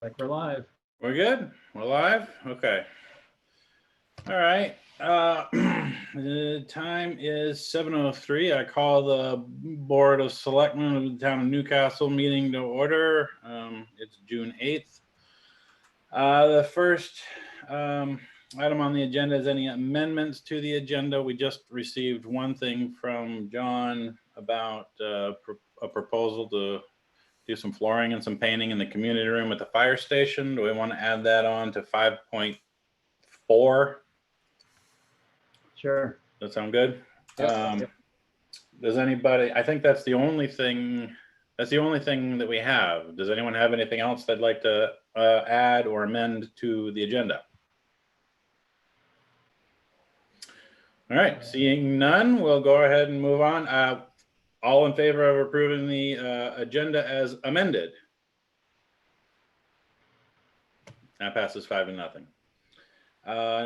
Like we're live. We're good? We're live? Okay. All right. The time is 7:03. I call the Board of Selectmen of the Town of Newcastle meeting to order. It's June 8th. The first item on the agenda is any amendments to the agenda. We just received one thing from John about a proposal to do some flooring and some painting in the community room at the fire station. Do we want to add that on to 5.4? Sure. Does that sound good? Yep. Does anybody, I think that's the only thing that we have. Does anyone have anything else they'd like to add or amend to the agenda? All right, seeing none, we'll go ahead and move on. All in favor of approving the agenda as amended? That passes 5-0.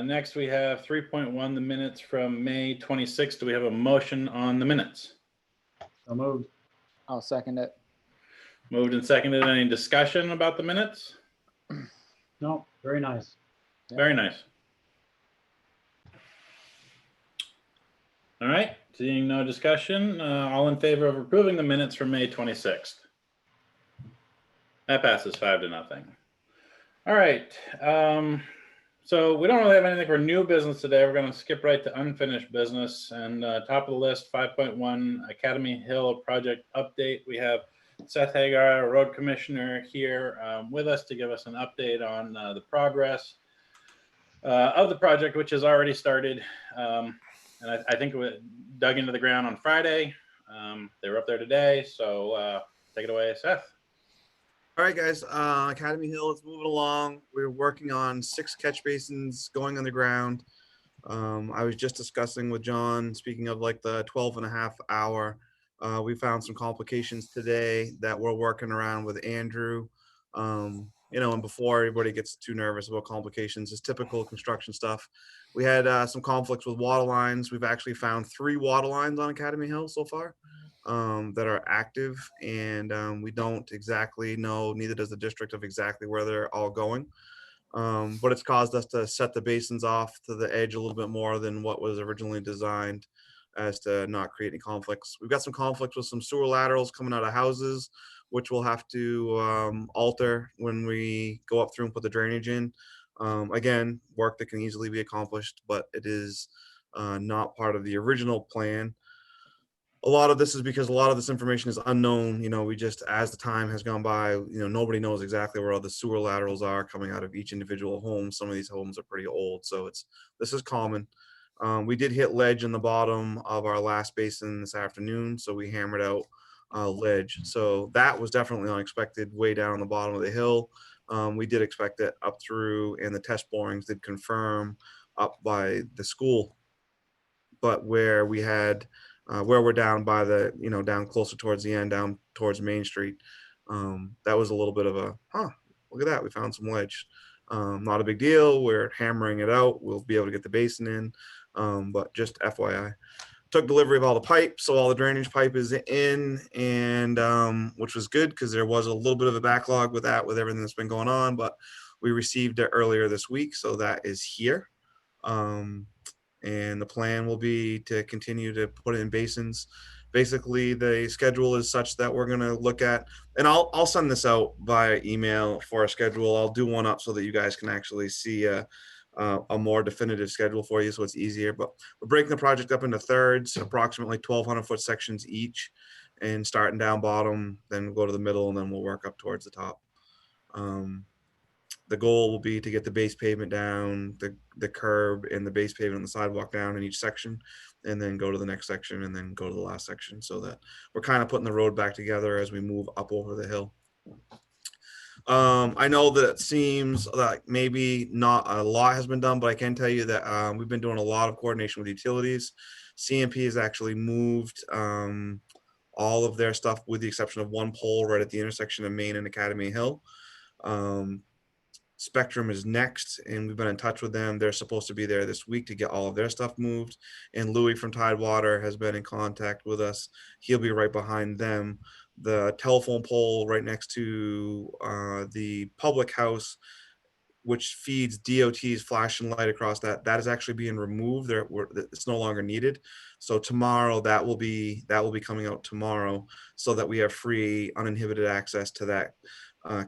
Next, we have 3.1, the minutes from May 26th. Do we have a motion on the minutes? So moved. I'll second it. Moved and seconded. Any discussion about the minutes? No, very nice. Very nice. All right, seeing no discussion, all in favor of approving the minutes from May 26th? That passes 5-0. All right, so we don't really have anything for new business today. We're going to skip right to unfinished business. And top of the list, 5.1 Academy Hill project update. We have Seth Hagar, our road commissioner, here with us to give us an update on the progress of the project, which has already started. And I think it dug into the ground on Friday. They were up there today. So take it away, Seth. All right, guys. Academy Hill is moving along. We're working on 6 catch basins going on the ground. I was just discussing with John, speaking of like the 12.5 hour, we found some complications today that we're working around with Andrew. And before everybody gets too nervous about complications, it's typical construction stuff. We had some conflicts with water lines. We've actually found 3 water lines on Academy Hill so far that are active, and we don't exactly know, neither does the district, of exactly where they're all going. But it's caused us to set the basins off to the edge a little bit more than what was originally designed, as to not create any conflicts. We've got some conflicts with some sewer laterals coming out of houses, which we'll have to alter when we go up through and put the drainage in. Again, work that can easily be accomplished, but it is not part of the original plan. A lot of this is because a lot of this information is unknown. We just, as the time has gone by, nobody knows exactly where all the sewer laterals are coming out of each individual home. Some of these homes are pretty old, so this is common. We did hit ledge in the bottom of our last basin this afternoon, so we hammered out ledge. So that was definitely unexpected, way down on the bottom of the hill. We did expect it up through, and the test borings did confirm up by the school. But where we had, where we're down by the, down closer towards the end, down towards Main Street, that was a little bit of a, look at that, we found some ledge. Not a big deal. We're hammering it out. We'll be able to get the basin in. But just FYI, took delivery of all the pipe, so all the drainage pipe is in, and which was good because there was a little bit of a backlog with that, with everything that's been going on. But we received it earlier this week, so that is here. And the plan will be to continue to put it in basins. Basically, the schedule is such that we're going to look at, and I'll send this out via email for a schedule. I'll do one up so that you guys can actually see a more definitive schedule for you, so it's easier. But we're breaking the project up into thirds, approximately 1,200-foot sections each, and starting down bottom, then we'll go to the middle, and then we'll work up towards the top. The goal will be to get the base pavement down, the curb and the base pavement and the sidewalk down in each section, and then go to the next section, and then go to the last section, so that we're kind of putting the road back together as we move up over the hill. I know that it seems like maybe not a lot has been done, but I can tell you that we've been doing a lot of coordination with utilities. CMP has actually moved all of their stuff, with the exception of one pole right at the intersection of Main and Academy Hill. Spectrum is next, and we've been in touch with them. They're supposed to be there this week to get all of their stuff moved. And Louis from Tidewater has been in contact with us. He'll be right behind them. the telephone pole right next to the public house, which feeds DOT's flashing light across that is actually being removed. It's no longer needed. So tomorrow that will be coming out tomorrow, so that we have free uninhibited access to that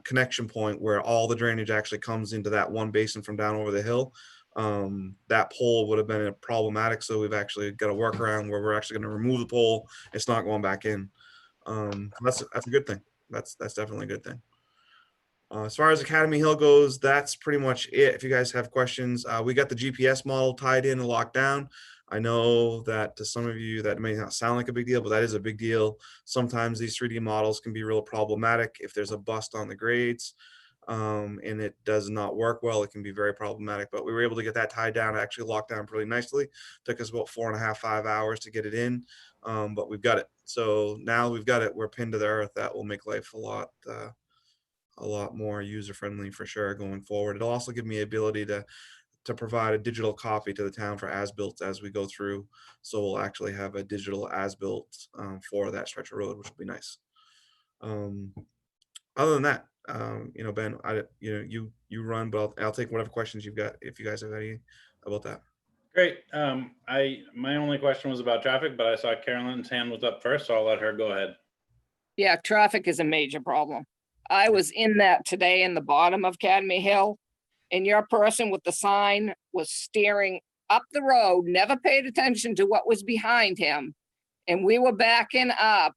connection point where all the drainage actually comes into that one basin from down over the hill. That pole would have been problematic, so we've actually got a workaround where we're actually going to remove the pole. It's not going back in. That's a good thing. That's definitely a good thing. As far as Academy Hill goes, that's pretty much it. If you guys have questions, we got the GPS model tied in and locked down. I know that to some of you that may not sound like a big deal, but that is a big deal. Sometimes these 3D models can be real problematic if there's a bust on the grades, and it does not work well. It can be very problematic, but we were able to get that tied down, actually locked down pretty nicely. Took us about 4.5, 5 hours to get it in, but we've got it. So now we've got it. We're pinned to the earth. That will make life a lot more user-friendly for sure going forward. It'll also give me the ability to provide a digital copy to the town for as-built as we go through. So we'll actually have a digital as-built for that stretch of road, which will be nice. Other than that, Ben, you run, but I'll take whatever questions you've got if you guys have any about that. Great. My only question was about traffic, but I saw Carolyn's hand was up first, so I'll let her go ahead. Yeah, traffic is a major problem. I was in that today in the bottom of Academy Hill, and your person with the sign was staring up the road, never paid attention to what was behind him. And we were backing up,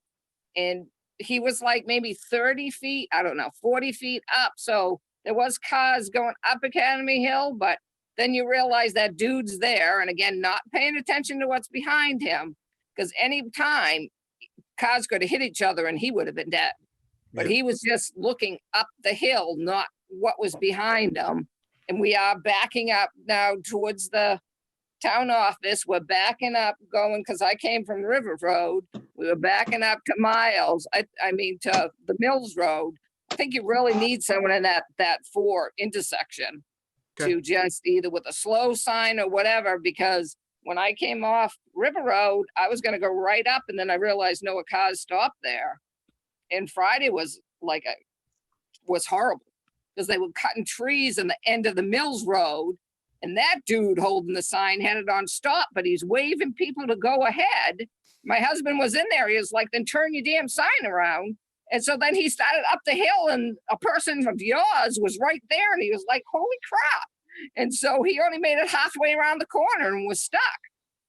and he was like maybe 30 feet, I don't know, 40 feet up. So there was cars going up Academy Hill, but then you realize that dude's there, and again, not paying attention to what's behind him, because any time cars could have hit each other and he would have been dead. But Yeah. he was just looking up the hill, not what was behind him. And we are backing up now towards the town office. We're backing up going, because I came from River Road. We were backing up to Miles, I mean to the Mills Road. I think you really need someone in that 4 intersection Okay. to just either with a slow sign or whatever, because when I came off River Road, I was going to go right up, and then I realized no cars stopped there. And Friday was was horrible, because they were cutting trees in the end of the Mills Road, and that dude holding the sign had it on stop, but he's waving people to go ahead. My husband was in there. He was like, then turn your damn sign around. And so then he started up the hill, and a person of yours was right there, and he was like, holy crap. And so he only made it halfway around the corner and was stuck.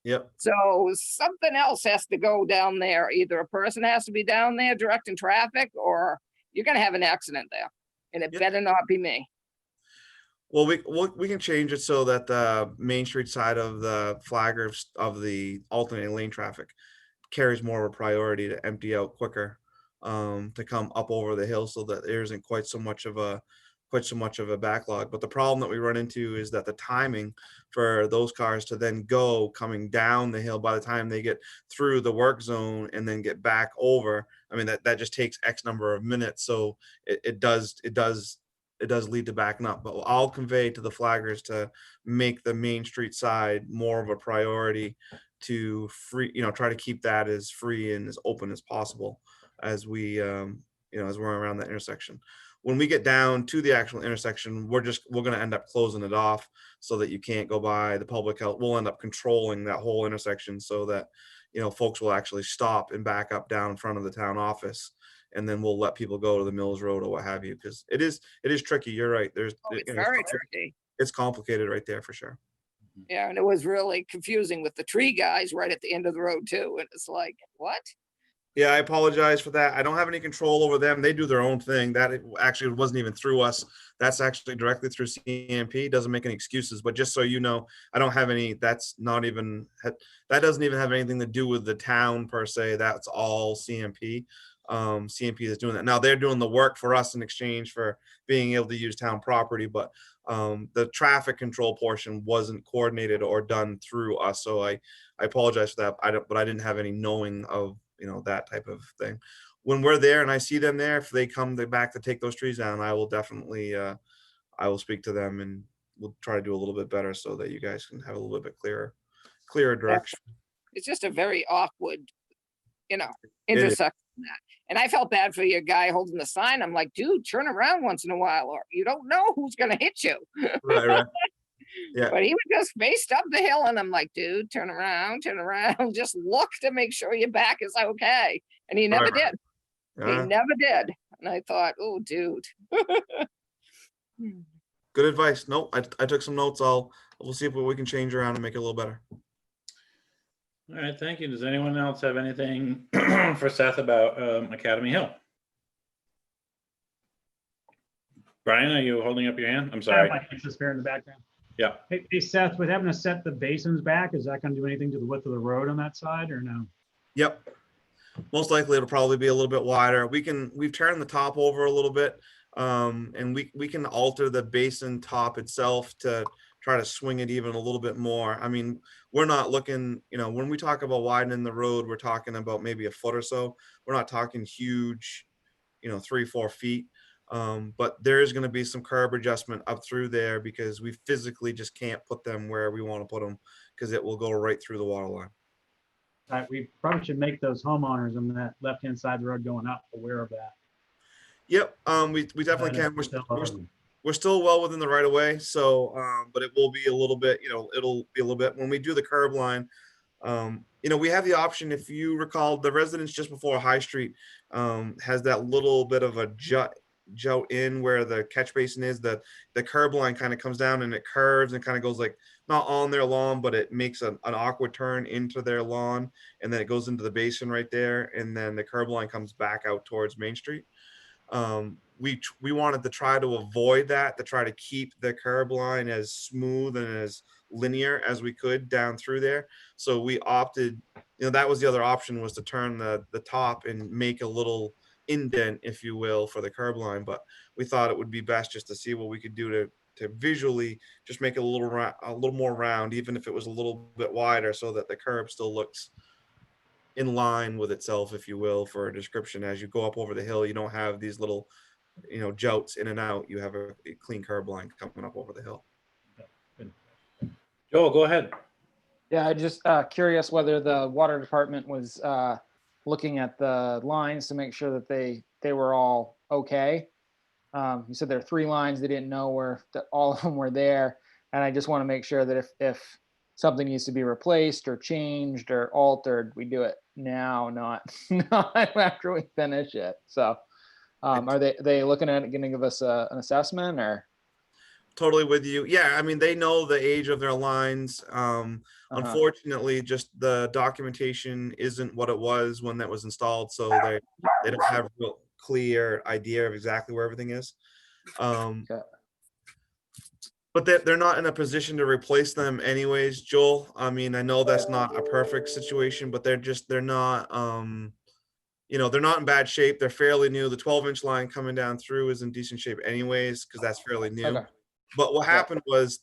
Yep. So something else has to go down there. Either a person has to be down there directing traffic, or you're going to have an accident there. And it Yep. better not be me. Well, we can change it so that the Main Street side of the flagger of the alternating lane traffic carries more of a priority to empty out quicker, to come up over the hill, so that there isn't quite so much of a backlog. But the problem that we run into is that the timing for those cars to then go coming down the hill, by the time they get through the work zone and then get back over, I mean, that just takes X number of minutes. So it does lead to backing up. But I'll convey to the flaggers to make the Main Street side more of a priority, to try to keep that as free and as open as possible as we as we're around that intersection. When we get down to the actual intersection, we're going to end up closing it off so that you can't go by the public health. We'll end up controlling that whole intersection so that folks will actually stop and back up down in front of the town office, and then we'll let people go to the Mills Road or what have you, because it is tricky. You're right. It's very tricky. It's complicated right there for sure. Yeah, and it was really confusing with the tree guys right at the end of the road too. And it's like, what? Yeah, I apologize for that. I don't have any control over them. They do their own thing. That actually wasn't even through us. That's actually directly through CMP. Doesn't make any excuses. But just so you know, I don't have any. That doesn't even have anything to do with the town per se. That's all CMP. CMP is doing that. Now they're doing the work for us in exchange for being able to use town property, but the traffic control portion wasn't coordinated or done through us. So I apologize for that. But I didn't have any knowing of that type of thing. When we're there and I see them there, if they come back to take those trees down, I will definitely I will speak to them, and we'll try to do a little bit better so that you guys can have a little bit clearer direction. It's just a very awkward is. intersection of that. And I felt bad for your guy holding the sign. I'm like, dude, turn around once in a while, or you don't know who's gonna hit you. Right. Yeah. But he was just faced up the hill, and I'm like, dude, turn around, just look to make sure your back is okay. And he never Right. did. He Yeah. never did. And I thought, oh, dude. Good advice. Nope. I took some notes. We'll see if we can change around and make it a little better. All right, thank you. Does anyone else have anything for Seth about Academy Hill? Brian, are you holding up your hand? I'm I sorry. have my Texas Fair in the background. Yeah. Hey, Seth, with having to set the basins back, is that going to do anything to the width of the road on that side or no? Yep. Most likely it'll probably be a little bit wider. We've turned the top over a little bit. And we can alter the basin top itself to try to swing it even a little bit more. I mean, we're not looking, when we talk about widening the road, we're talking about maybe a foot or so. We're not talking huge, 3-4 feet. But there is going to be some curb adjustment up through there because we physically just can't put them where we want to put them because it will go right through the water line. We probably should make those homeowners on that left-hand side of the road going up aware of that. Yep. We definitely can. We're still well within the right of way. So, but it will be a little bit, it'll be a little bit when we do the curb line. We have the option, if you recall, the residence just before High Street has that little bit of a jut in where the catch basin is. The curb line kind of comes down and it curves and kind of goes like not on their lawn, but it makes an awkward turn into their lawn, and then it goes into the basin right there, and then the curb line comes back out towards Main Street. We wanted to try to avoid that, to try to keep the curb line as smooth and as linear as we could down through there. So we opted, that was the other option, was to turn the top and make a little indent, if you will, for the curb line. But we thought it would be best just to see what we could do to visually just make it a little more round, even if it was a little bit wider, so that the curb still looks in line with itself, if you will, for a description. As you go up over the hill, you don't have these little, jouts in and out. You have a clean curb line coming up over the hill. Joel, go ahead. Yeah, I just curious whether the water department was looking at the lines to make sure that they were all okay. You said there are 3 lines. They didn't know where all of them were there. And I just want to make sure that if something needs to be replaced or changed or altered, we do it now, not after we finish it. So are they looking at it, going to give us an assessment or? Totally with you. Yeah, I mean, they know the age of their lines. Unfortunately, just the documentation isn't what it was when that was installed, so they don't have a real clear idea of exactly where everything is. Okay. But they're not in a position to replace them anyways, Joel. I mean, I know that's not a perfect situation, but they're not they're not in bad shape. They're fairly new. The 12-inch line coming down through is in decent shape anyways, because that's fairly new. Okay. But what happened was,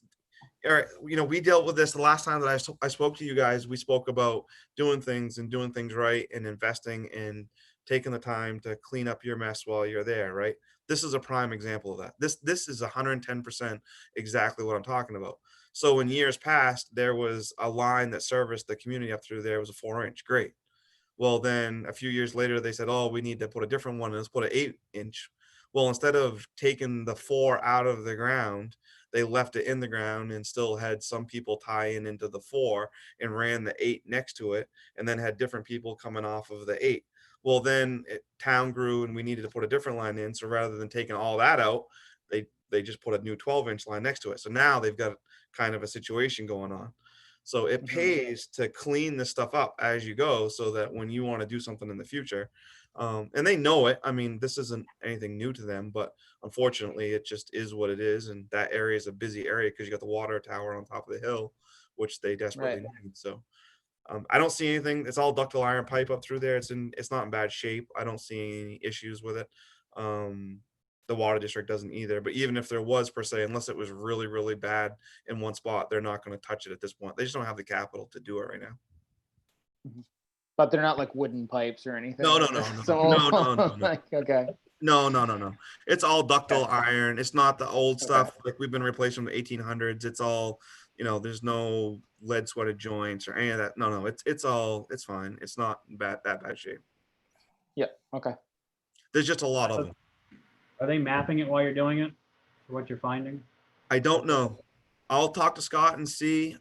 we dealt with this the last time that I spoke to you guys. We spoke about doing things right and investing and taking the time to clean up your mess while you're there, right? This is a prime example of that. This is 110% exactly what I'm talking about. So in years past, there was a line that serviced the community up through there. It was a 4-inch. Great. Well, then a few years later, they said, oh, we need to put a different one. Let's put an 8-inch. Well, instead of taking the 4 out of the ground, they left it in the ground and still had some people tie into the 4 and ran the 8 next to it, and then had different people coming off of the 8. Well, then town grew and we needed to put a different line in. So rather than taking all that out, they just put a new 12-inch line next to it. So now they've got kind of a situation going on. So it pays to clean this stuff up as you go, so that when you want to do something in the future, and they know it. I mean, this isn't anything new to them, but unfortunately it just is what it is. And that area is a busy area because you got the water tower on top of the hill, which they desperately need. So I don't see anything. It's all ductile iron pipe up through there. It's not in bad shape. I don't see any issues with it. The water district doesn't either. But even if there was, per se, unless it was really, really bad in one spot, they're not going to touch it at this point. They just don't have the capital to do it right now. But they're not like wooden pipes or anything. No. Like, okay. No. It's all ductile iron. It's not the old stuff like we've been replaced from the 1800s. It's all there's no lead sweated joints or any of that. No, it's fine. It's not that bad shape. Yeah. Okay. There's just a lot of them. Are they mapping it while you're doing it for what you're finding? I don't know. I'll talk to Scott and see.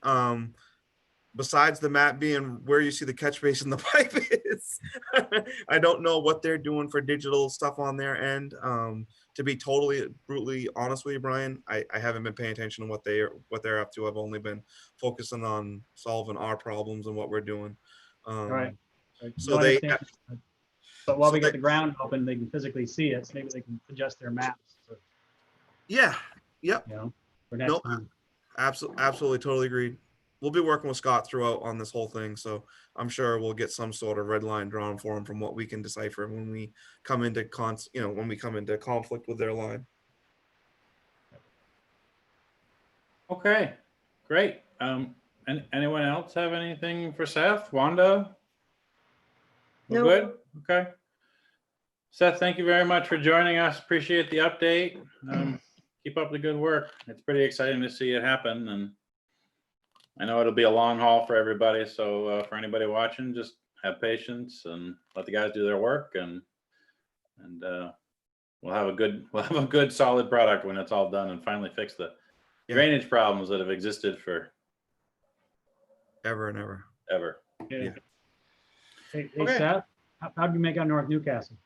Besides the map being where you see the catch basin, the pipe is, I don't know what they're doing for digital stuff on their end. To be totally brutally honest with you, Brian, I haven't been paying attention to what they're up to. I've only been focusing on solving our problems and what we're doing. All right. So No, I they, understand. But while so we they- get the ground open, they can physically see it. So maybe they can adjust their maps. So, yeah, yep, for next Nope. time. absolutely, totally agreed. We'll be working with Scott throughout on this whole thing, so I'm sure we'll get some sort of red line drawn for him from what we can decipher when we come into conflict with their line. Okay, great. And anyone else have anything for Seth? Wanda? We're No. good? Okay. Seth, thank you very much for joining us. Appreciate the update. Keep up the good work. It's pretty exciting to see it happen, and I know it'll be a long haul for everybody. So for anybody watching, just have patience and let the guys do their work, and we'll have a good solid product when it's all done and finally fix the drainage problems that have existed for Ever and ever. ever. Okay. Hey, Okay. Seth, how'd you make out North Newcastle?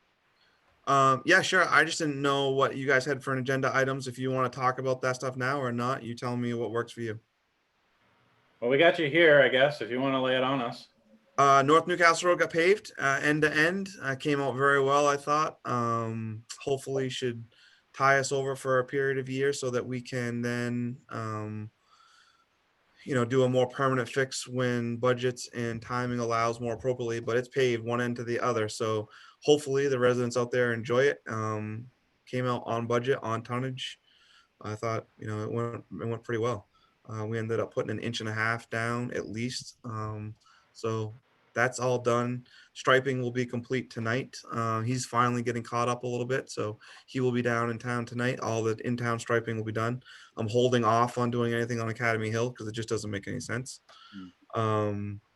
Yeah, sure. I just didn't know what you guys had for an agenda items. If you want to talk about that stuff now or not, you tell me what works for you. Well, we got you here, I guess, if you want to lay it on us. North Newcastle Road got paved end to end. Came out very well, I thought. Hopefully should tie us over for a period of years so that we can then, do a more permanent fix when budgets and timing allows more appropriately, but it's paved one end to the other. So hopefully the residents out there enjoy it. Came out on budget, on tonnage. I thought, it went pretty well. We ended up putting 1.5 inches down at least. So that's all done. Striping will be complete tonight. He's finally getting caught up a little bit, so he will be down in town tonight. All the in-town striping will be done. I'm holding off on doing anything on Academy Hill because it just doesn't make any sense.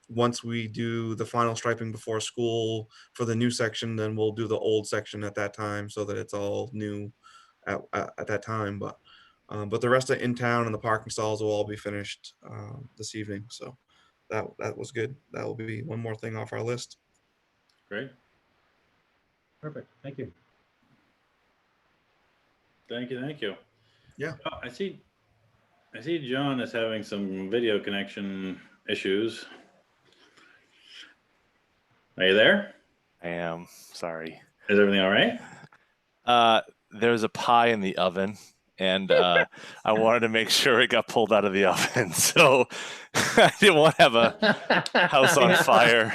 Once we do the final striping before school for the new section, then we'll do the old section at that time so that it's all new at that time. But the rest of in town and the parking stalls will all be finished this evening. So that was good. That will be one more thing off our list. Great. Perfect. Thank you. Thank you. Yeah. Oh, I see John is having some video connection issues. Are you there? I am. Sorry. Is everything all right? There's a pie in the oven, and I wanted to make sure it got pulled out of the oven. So I didn't want to have a house on fire.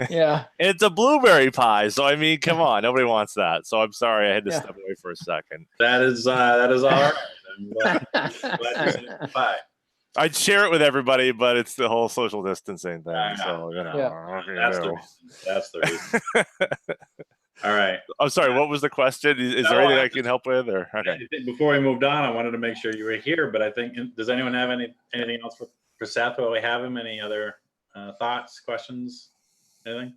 Yeah. It's a blueberry pie. So, I mean, come on. Nobody wants that. So I'm sorry. I had to Yeah. step away for a second. That is all right. I'm glad you said the pie. I'd share it with everybody, but it's the whole social distancing thing. I know. So, That's the reason. That's the reason. All right. I'm sorry. What was the question? Is No, there anything I can help with? Or okay. Before we moved on, I wanted to make sure you were here, but I think, does anyone have anything else for Seth while we have him? Any other thoughts, questions, anything?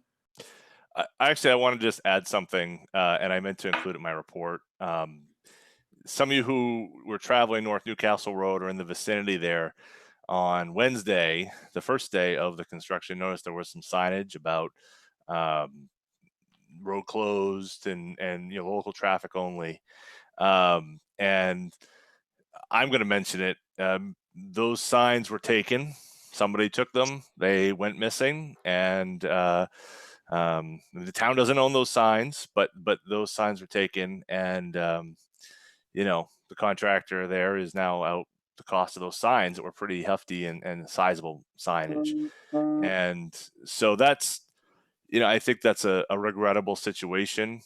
I want to just add something, and I meant to include it in my report. Some of you who were traveling North Newcastle Road or in the vicinity there on Wednesday, the first day of the construction, noticed there was some signage about road closed and local traffic only. And I'm going to mention it. Those signs were taken. Somebody took them. They went missing, and the town doesn't own those signs, but those signs were taken, and the contractor there is now out the cost of those signs that were pretty hefty and sizable signage. And so that's, I think that's a regrettable situation,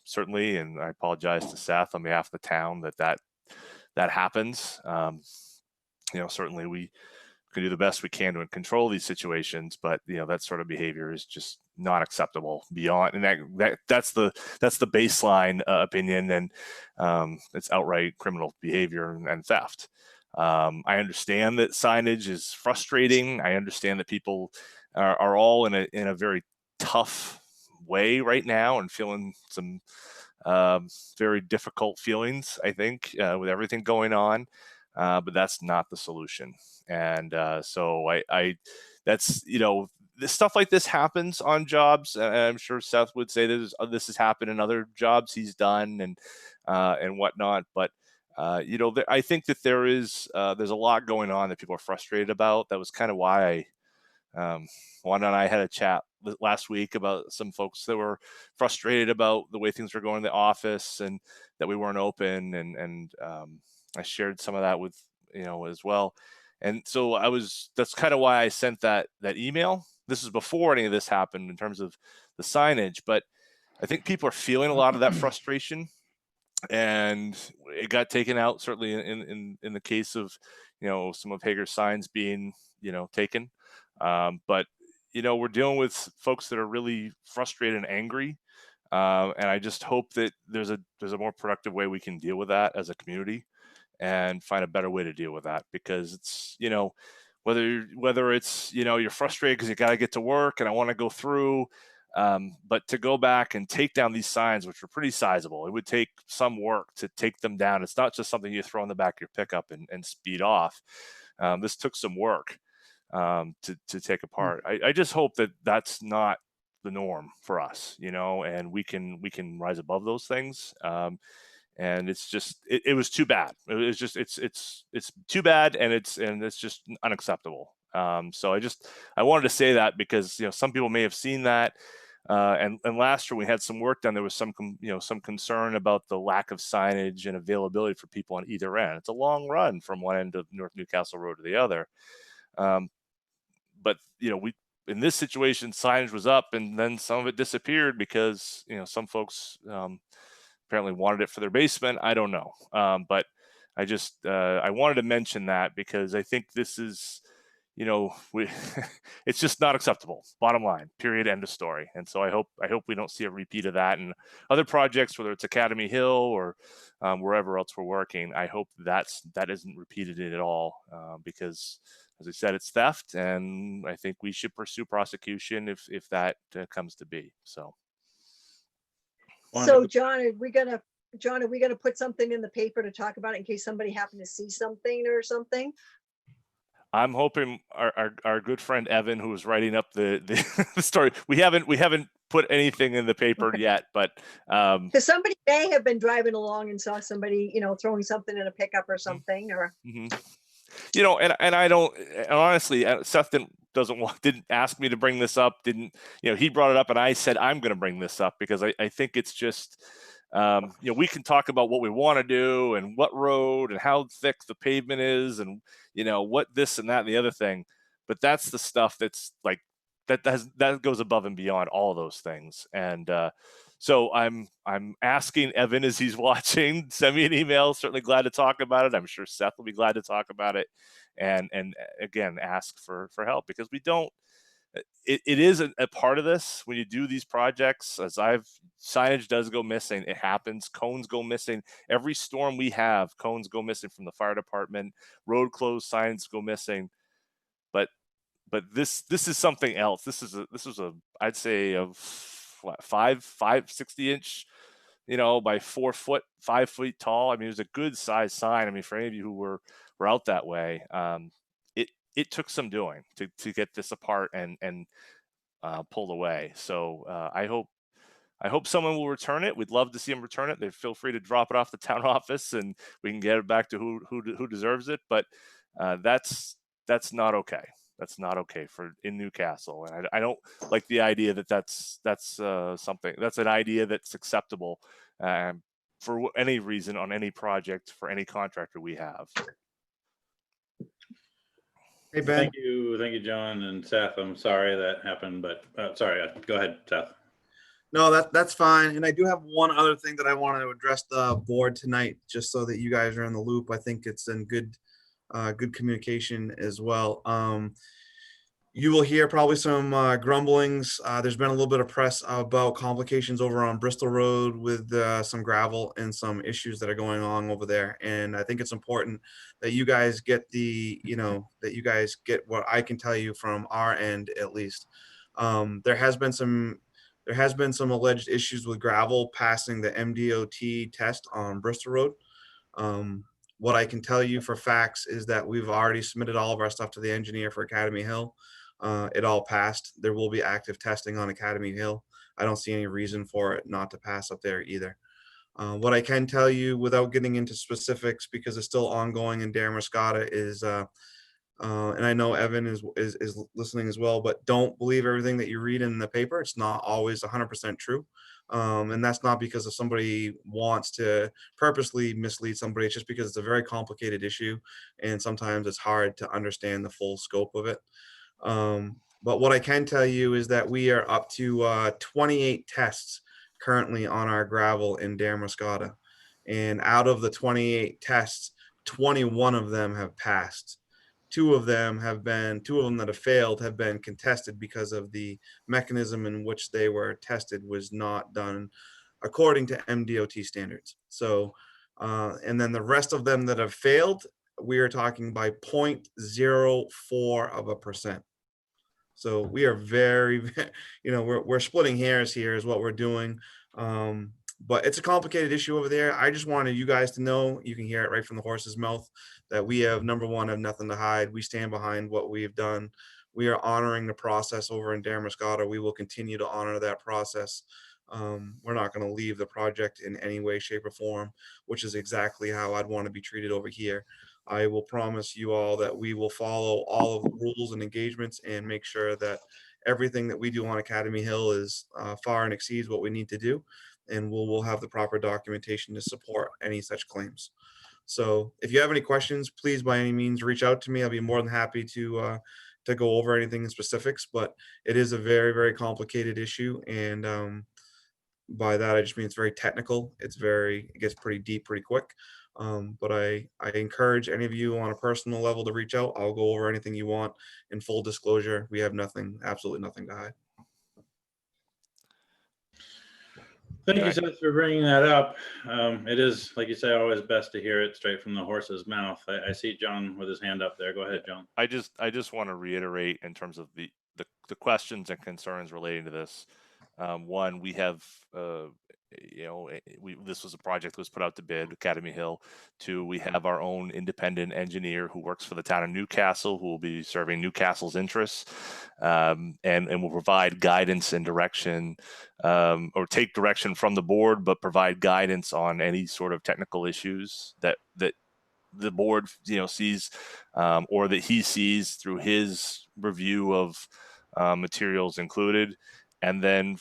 certainly. And I apologize to Seth on behalf of the town that happens. Certainly we can do the best we can to control these situations, but that sort of behavior is just not acceptable beyond, and that's the baseline opinion, and it's outright criminal behavior and theft. I understand that signage is frustrating. I understand that people are all in a very tough way right now and feeling some very difficult feelings, I think, with everything going on. But that's not the solution. And so that's, this stuff like this happens on jobs. And I'm sure Seth would say this has happened in other jobs he's done and whatnot. But I think that there's a lot going on that people are frustrated about. That was kind of why Juan and I had a chat last week about some folks that were frustrated about the way things were going in the office and that we weren't open. And I shared some of that with, as well. And so that's kind of why I sent that email. This is before any of this happened in terms of the signage, but I think people are feeling a lot of that frustration, and it got taken out certainly in the case of, some of Hager's signs being, taken. But we're dealing with folks that are really frustrated and angry. And I just hope that there's a more productive way we can deal with that as a community and find a better way to deal with that, because it's, whether it's, you're frustrated because you got to get to work and I want to go through, but to go back and take down these signs, which were pretty sizable, it would take some work to take them down. It's not just something you throw in the back of your pickup and speed off. This took some work to take apart. I just hope that that's not the norm for us, and we can rise above those things. And it's just, it was too bad. It was just, it's too bad. And it's just unacceptable. So I wanted to say that because, some people may have seen that. And last year we had some work done. There was some concern about the lack of signage and availability for people on either end. It's a long run from one end of North Newcastle Road to the other. But, we, in this situation, signage was up and then some of it disappeared because, some folks, apparently wanted it for their basement. I don't know. But I just, I wanted to mention that because I think this is, it's just not acceptable. Bottom line, period, end of story. And so I hope we don't see a repeat of that in other projects, whether it's Academy Hill or wherever else we're working. I hope that isn't repeated at all because, as I said, it's theft, and I think we should pursue prosecution if that comes to be. So. So John, are we gonna put something in the paper to talk about it in case somebody happened to see something or something? I'm hoping our good friend Evan, who was writing up the story, we haven't put anything in the paper yet, but because somebody may have been driving along and saw somebody, throwing something in a pickup or something, or and I don't, and honestly, Seth didn't ask me to bring this up. He brought it up and I said, I'm going to bring this up because I think it's just, we can talk about what we want to do and what road and how thick the pavement is and, what this and that and the other thing. But that's the stuff that's like, that goes above and beyond all of those things. And, so I'm asking Evan as he's watching, send me an email. Certainly glad to talk about it. I'm sure Seth will be glad to talk about it, and again ask for help because we don't. It is a part of this when you do these projects. Signage does go missing. It happens. Cones go missing. Every storm we have, cones go missing from the fire department. Road closed signs go missing. But this is something else. This was a I'd say of 60 inch, by 4 foot, 5 feet tall. I mean, it was a good size sign. I mean, for any of you who were out that way, it took some doing to get this apart and pulled away. So I hope someone will return it. We'd love to see them return it. They feel free to drop it off the town office and we can get it back to who deserves it. But that's not okay. That's not okay for in Newcastle, and I don't like the idea that's something that's an idea that's acceptable for any reason on any project for any contractor we have. Hey, Ben. Thank you, John and Seth. I'm sorry that happened, but sorry. Go ahead, Seth. No, that's fine. And I do have one other thing that I wanted to address the board tonight, just so that you guys are in the loop. I think it's in good communication as well. You will hear probably some grumblings. There's been a little bit of press about complications over on Bristol Road with some gravel and some issues that are going on over there. And I think it's important that you guys get that you guys get what I can tell you from our end, at least. There has been some alleged issues with gravel passing the MDOT test on Bristol Road. Um, what I can tell you for facts is that we've already submitted all of our stuff to the engineer for Academy Hill. It all passed. There will be active testing on Academy Hill. I don't see any reason for it not to pass up there either. What I can tell you without getting into specifics, because it's still ongoing in Damariscotta, is, and I know Evan is listening as well, but don't believe everything that you read in the paper. It's not always 100% true. And that's not because of somebody wants to purposely mislead somebody. It's just because it's a very complicated issue, and sometimes it's hard to understand the full scope of it. But what I can tell you is that we are up to 28 tests currently on our gravel in Damariscotta. And out of the 28 tests, 21 of them have passed. Two of them that have failed have been contested because of the mechanism in which they were tested was not done according to MDOT standards. So, and then the rest of them that have failed, we are talking by 0.04%. So we are very, we're splitting hairs here is what we're doing. But it's a complicated issue over there. I just wanted you guys to know, you can hear it right from the horse's mouth, that we have, number one, have nothing to hide. We stand behind what we've done. We are honoring the process over in Damariscotta. We will continue to honor that process. We're not going to leave the project in any way, shape, or form, which is exactly how I'd want to be treated over here. I will promise you all that we will follow all of the rules and engagements and make sure that everything that we do on Academy Hill is far and exceeds what we need to do. And we'll have the proper documentation to support any such claims. So if you have any questions, please by any means reach out to me. I'll be more than happy to go over anything in specifics, but it is a very, very complicated issue. And by that, I just mean it's very technical. It gets pretty deep pretty quick. But I encourage any of you on a personal level to reach out. I'll go over anything you want. In full disclosure, we have absolutely nothing to hide. Thank you, Seth, for bringing that up. It is, like you say, always best to hear it straight from the horse's mouth. I see John with his hand up there. Go ahead, John. I just want to reiterate in terms of the questions and concerns relating to this. One, we have, this was a project that was put out to bid, Academy Hill. Two, we have our own independent engineer who works for the town of Newcastle, who will be serving Newcastle's interests, and will provide guidance and direction, or take direction from the board, but provide guidance on any sort of technical issues that the board sees, or that he sees through his review of materials included. And then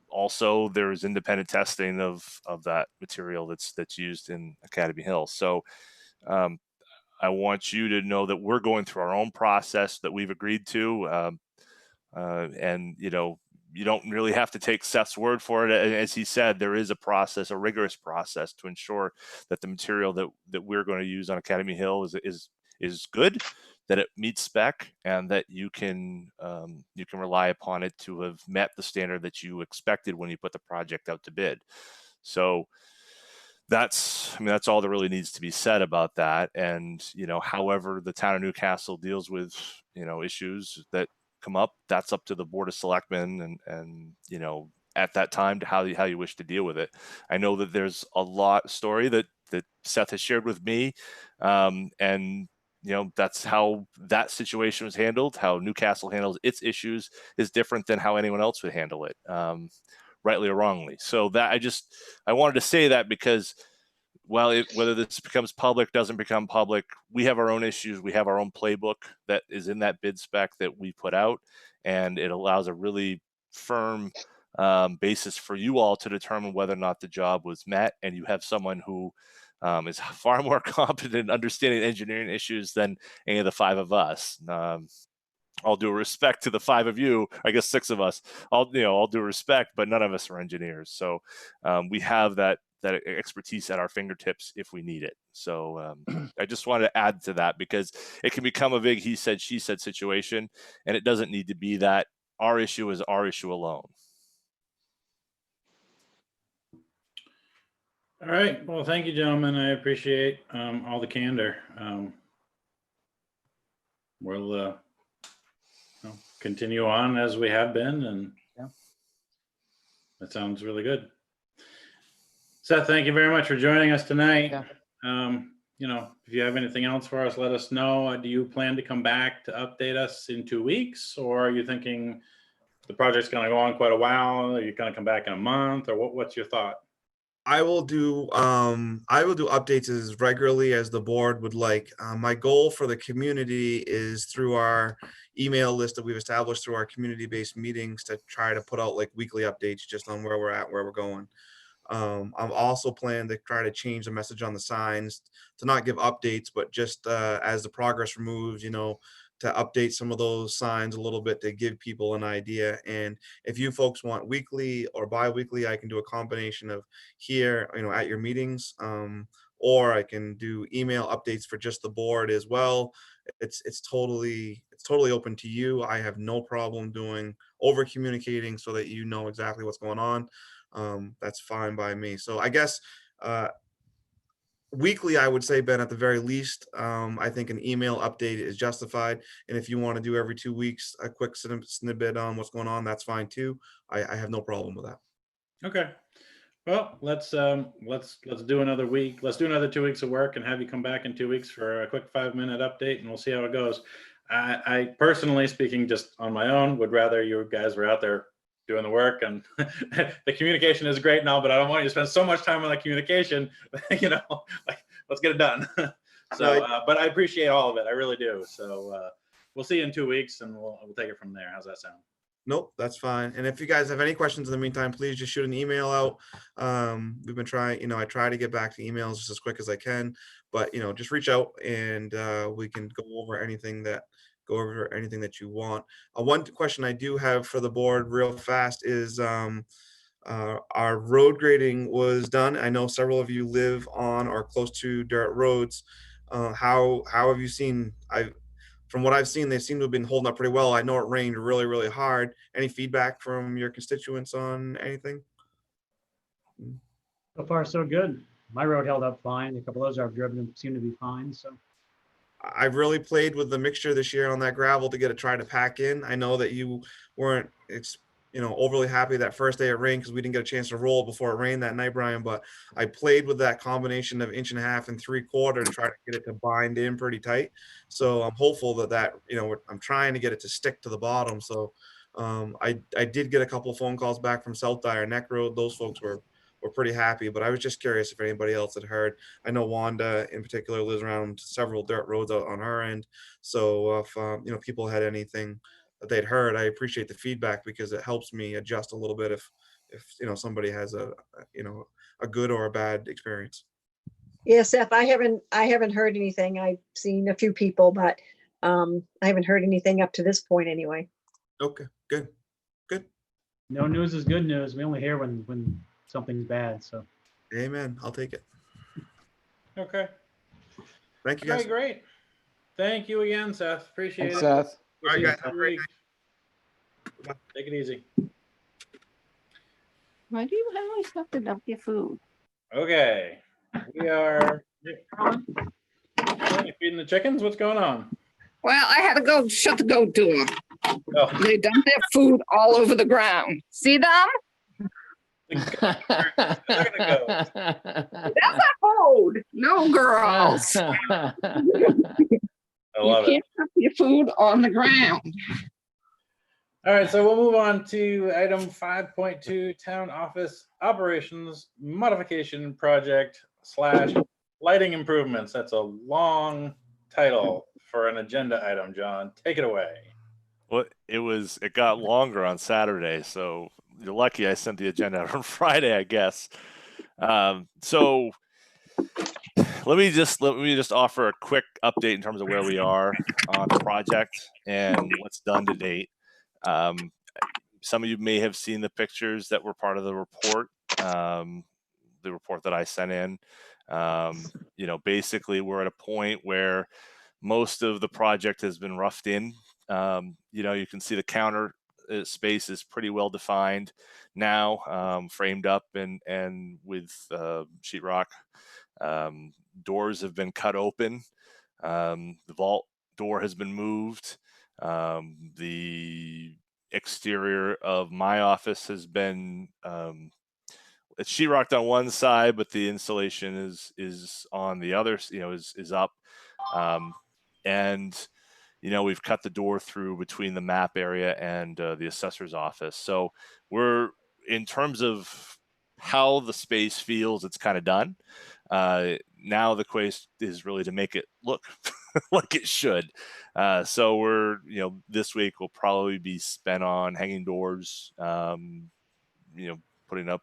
also there's independent testing of that material that's used in Academy Hill. So I want you to know that we're going through our own process that we've agreed to, and you don't really have to take Seth's word for it. As he said, there is a rigorous process to ensure that the material that we're going to use on Academy Hill is good, that it meets spec, and that you can rely upon it to have met the standard that you expected when you put the project out to bid. So that's all that really needs to be said about that. And however the town of Newcastle deals with issues that come up, that's up to the Board of Selectmen and at that time to how you wish to deal with it. I know that there's a story that Seth has shared with me, and that's how that situation was handled. How Newcastle handles its issues is different than how anyone else would handle it, rightly or wrongly. So that I wanted to say that because whether this becomes public, doesn't become public, we have our own issues. We have our own playbook that is in that bid spec that we put out, and it allows a really firm basis for you all to determine whether or not the job was met. And you have someone who is far more competent in understanding engineering issues than any of the five of us. All due respect to the five of you, I guess six of us, all due respect, but none of us are engineers. So we have that that expertise at our fingertips if we need it. So I just wanted to add to that because it can become a big he said, she said situation, and it doesn't need to be that. Our issue is our issue alone. All right. Well, thank you, gentlemen. I appreciate all the candor. We'll continue on as we have been, and Yeah. that sounds really good. Seth, thank you very much for joining us tonight. Yeah. If you have anything else for us, let us know. Do you plan to come back to update us in 2 weeks, or are you thinking the project's going to go on quite a while? Are you going to come back in a month, or what's your thought? I will do updates as regularly as the board would like. My goal for the community is through our email list that we've established through our community-based meetings to try to put out like weekly updates just on where we're at, where we're going. I'm also planning to try to change the message on the signs to not give updates, but just as the progress removes, to update some of those signs a little bit to give people an idea. And if you folks want weekly or bi-weekly, I can do a combination of here, at your meetings, or I can do email updates for just the board as well. It's totally open to you. I have no problem doing over communicating so that you know exactly what's going on. That's fine by me. So I guess weekly, I would say, Ben, at the very least, I think an email update is justified. And if you want to do every 2 weeks, a quick snippet on what's going on, that's fine too. I have no problem with that. Okay. Well, let's do another week. Let's do another 2 weeks of work and have you come back in 2 weeks for a quick 5-minute update, and we'll see how it goes. I personally, speaking just on my own, would rather you guys were out there doing the work, and the communication is great now, but I don't want you to spend so much time on the communication, let's get it done. So, but I appreciate all of it. I really do. So we'll see you in 2 weeks, and we'll take it from there. How's that sound? Nope, that's fine. And if you guys have any questions in the meantime, please just shoot an email out. We've been trying, I try to get back to emails just as quick as I can, but just reach out and we can go over anything that you want. One question I do have for the board real fast is our road grading was done. I know several of you live on or close to dirt roads. How have you seen? From what I've seen, they seem to have been holding up pretty well. I know it rained really, really hard. Any feedback from your constituents on anything? So far, so good. My road held up fine. A couple of those I've driven seem to be fine. So I've really played with the mixture this year on that gravel to get it try to pack in. I know that you weren't, overly happy that first day it rained because we didn't get a chance to roll before it rained that night, Brian. But I played with that combination of 1.5 and 3/4 to try to get it to bind in pretty tight. So I'm hopeful that I'm trying to get it to stick to the bottom. So I did get a couple of phone calls back from South Dyer Neck Road. Those folks were pretty happy, but I was just curious if anybody else had heard. I know Wanda in particular lives around several dirt roads out on her end. So if people had anything that they'd heard, I appreciate the feedback because it helps me adjust a little bit if somebody has a good or a bad experience. Yeah, Seth, I haven't heard anything. I've seen a few people, but I haven't heard anything up to this point anyway. Okay, good. no news is good news. We only hear when something's bad. So Amen. I'll take it. Okay. Thank you, guys. Okay, great. Thank you again, Seth. Appreciate Thanks, it. Seth. We'll All see right, you guys, have a in 2 great weeks. Take it easy. Why do you always have to dump your food? Okay. We are feeding the chickens. What's going on? Well, I had to go shut the goat door. Oh, They dumped their food all over the ground. See them? they're gonna go. That's a food. No, girls. I You love it. can't dump your food on the ground. All right, so we'll move on to item 5.2, town office operations modification project / lighting improvements. That's a long title for an agenda item, John. Take it away. Well, it got longer on Saturday, so you're lucky I sent the agenda out on Friday, I guess. So let me just offer a quick update in terms of where we are on the project and what's done to date. Some of you may have seen the pictures that were part of the report. report that I sent in. You know, basically we're at a point where most of the project has been roughed in. You know, you can see the counter space is pretty well defined now, framed up and with sheetrock. Doors have been cut open. The vault door has been moved. The exterior of my office has been it's sheetrocked on one side, but the insulation is on the other. You know, is up, and you know, we've cut the door through between the map area and the assessor's office. So we're, in terms of how the space feels, it's kind of done. Now the quest is really to make it look like it should. So we're, you know, this week will probably be spent on hanging doors, you know, putting up,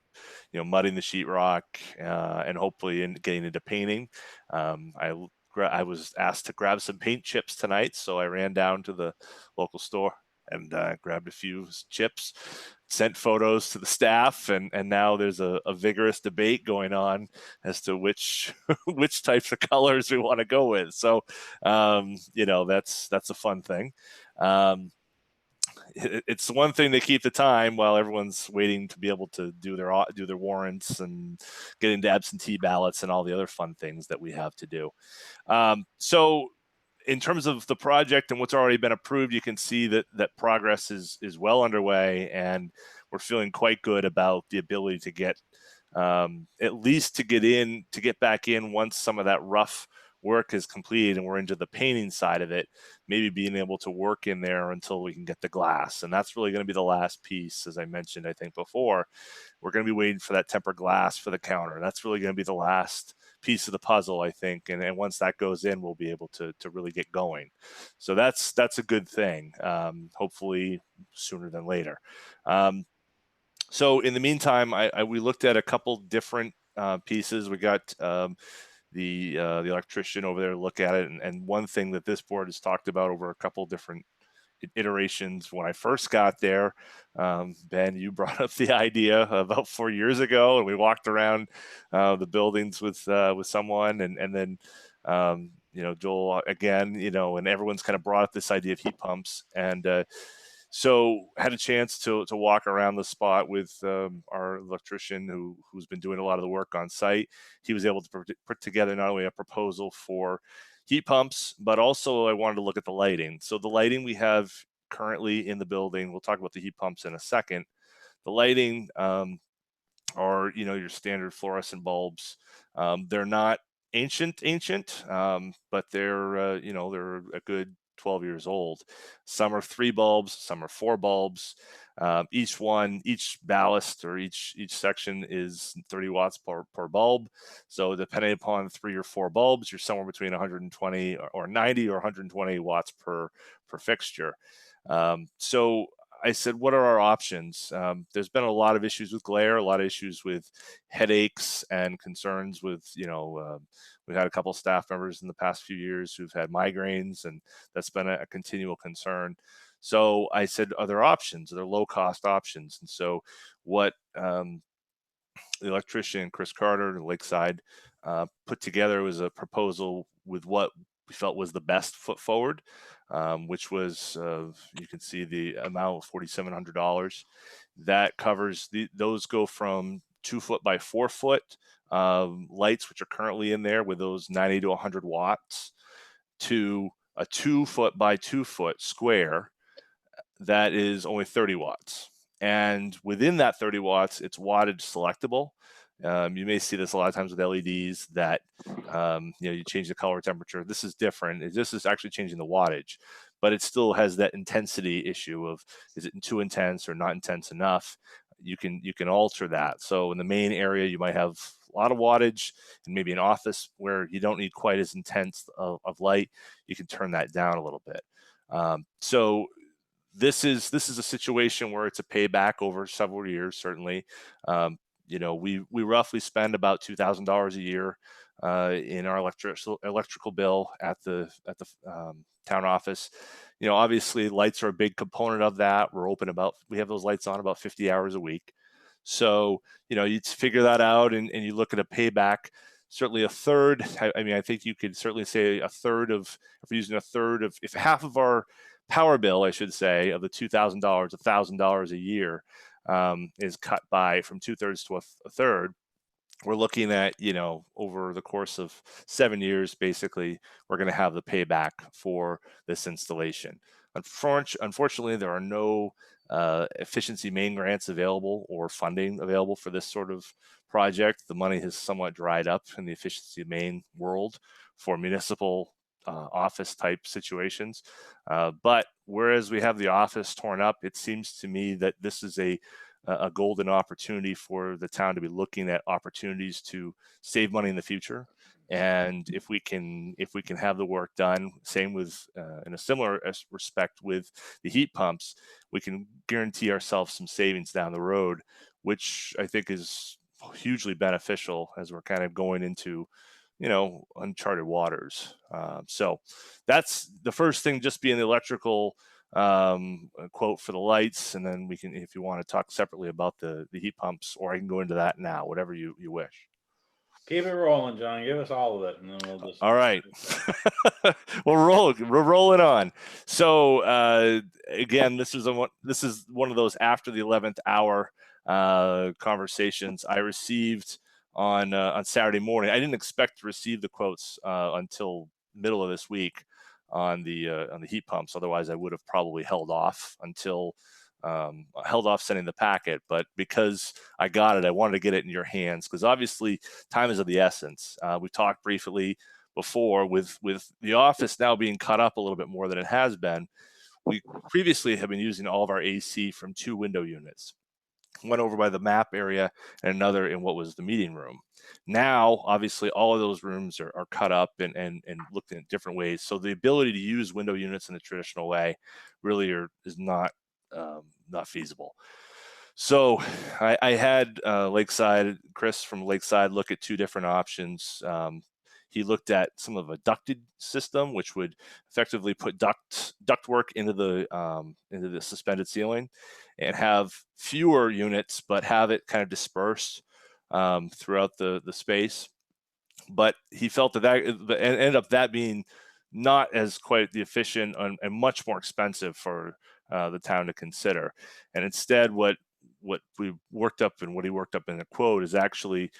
you know, mudding the sheetrock, and hopefully getting into painting. I was asked to grab some paint chips tonight, so I ran down to the local store and grabbed a few chips, sent photos to the staff, and now there's a vigorous debate going on as to which which types of colors we want to go with. So, you know, that's a fun thing. It's the one thing to keep the time while everyone's waiting to be able to do their warrants and get into absentee ballots and all the other fun things that we have to do. So in terms of the project and what's already been approved, you can see that progress is well underway, and we're feeling quite good about the ability to get at least to get back in once some of that rough work is completed and we're into the painting side of it, maybe being able to work in there until we can get the glass. And that's really going to be the last piece. As I mentioned, I think before, we're going to be waiting for that tempered glass for the counter. That's really going to be the last piece of the puzzle, I think. And once that goes in, we'll be able to really get going. So that's a good thing. Hopefully sooner than later. So in the meantime, we looked at a couple different pieces. We got the electrician over there to look at it. And one thing that this board has talked about over a couple different iterations when I first got there, Ben, you brought up the idea about 4 years ago, and we walked around the buildings with someone, and then you know, Joel again, you know, and everyone's kind of brought up this idea of heat pumps. And so had a chance to walk around the spot with our electrician who's been doing a lot of the work on site. He was able to put together not only a proposal for heat pumps, but also I wanted to look at the lighting. So the lighting we have currently in the building, we'll talk about the heat pumps in a second. The lighting are, you know, your standard fluorescent bulbs. They're not ancient, but they're, you know, they're a good 12 years old. Some are 3 bulbs, some are 4 bulbs. Each ballast or each section is 30 watts per bulb. So depending upon 3 or 4 bulbs, you're somewhere between 120 or 90 or 120 watts per fixture. So I said, what are our options? There's been a lot of issues with glare, a lot of issues with headaches and concerns with, you know, we've had a couple of staff members in the past few years who've had migraines, and that's been a continual concern. So I said, are there options? Are there low-cost options? And so what the electrician, Chris Carter, Lakeside, put together was a proposal with what we felt was the best foot forward, which was, you can see the amount of $4,700. That covers, those go from 2 foot by 4 foot lights, which are currently in there with those 90 to 100 watts, to a 2 foot by 2 foot square that is only 30 watts. And within that 30 watts, it's wattage selectable. You may see this a lot of times with LEDs that, you know, you change the color temperature. This is different. This is actually changing the wattage, but it still has that intensity issue of, is it too intense or not intense enough? You can alter that. So in the main area, you might have a lot of wattage, and maybe an office where you don't need quite as intense of light, you can turn that down a little bit. So this is a situation where it's a payback over several years, certainly. You know, we roughly spend about $2,000 a year in our electrical bill at the town office. You know, obviously lights are a big component of that. We have those lights on about 50 hours a week. So, you figure that out and you look at a payback, certainly a third. I mean, I think you could certainly say a third of, if we're using a third of, if half of our power bill, I should say, of the $2,000, $1,000 a year is cut by from 2/3 to a third, we're looking at, over the course of 7 years, basically, we're going to have the payback for this installation. Unfortunately, there are no efficiency main grants available or funding available for this sort of project. The money has somewhat dried up in the efficiency main world for municipal office type situations. But whereas we have the office torn up, it seems to me that this is a golden opportunity for the town to be looking at opportunities to save money in the future. And if we can have the work done, same with in a similar respect with the heat pumps, we can guarantee ourselves some savings down the road, which I think is hugely beneficial as we're kind of going into uncharted waters. So that's the first thing, just being the electrical quote for the lights, and then we can, if you want to talk separately about the heat pumps, or I can go into that now, whatever you wish. Keep it rolling, John. Give us all of it, and then we'll just. All right. We're rolling on. So again, this is one of those after the 11th hour conversations I received on Saturday morning. I didn't expect to receive the quotes until middle of this week on the heat pumps. Otherwise, I would have probably held off sending the packet. But because I got it, I wanted to get it in your hands, because obviously time is of the essence. We talked briefly before with the office now being cut up a little bit more than it has been. We previously have been using all of our AC from 2 window units, one over by the map area and another in what was the meeting room. Now, obviously, all of those rooms are cut up and looked in different ways. So the ability to use window units in the traditional way really is not feasible. So I had Chris from Lakeside look at 2 different options. He looked at some of a ducted system, which would effectively put ductwork into the suspended ceiling and have fewer units, but have it kind of dispersed throughout the space. But he felt that ended up that being not as quite the efficient and much more expensive for the town to consider. And instead, what we worked up and what he worked up in the quote is actually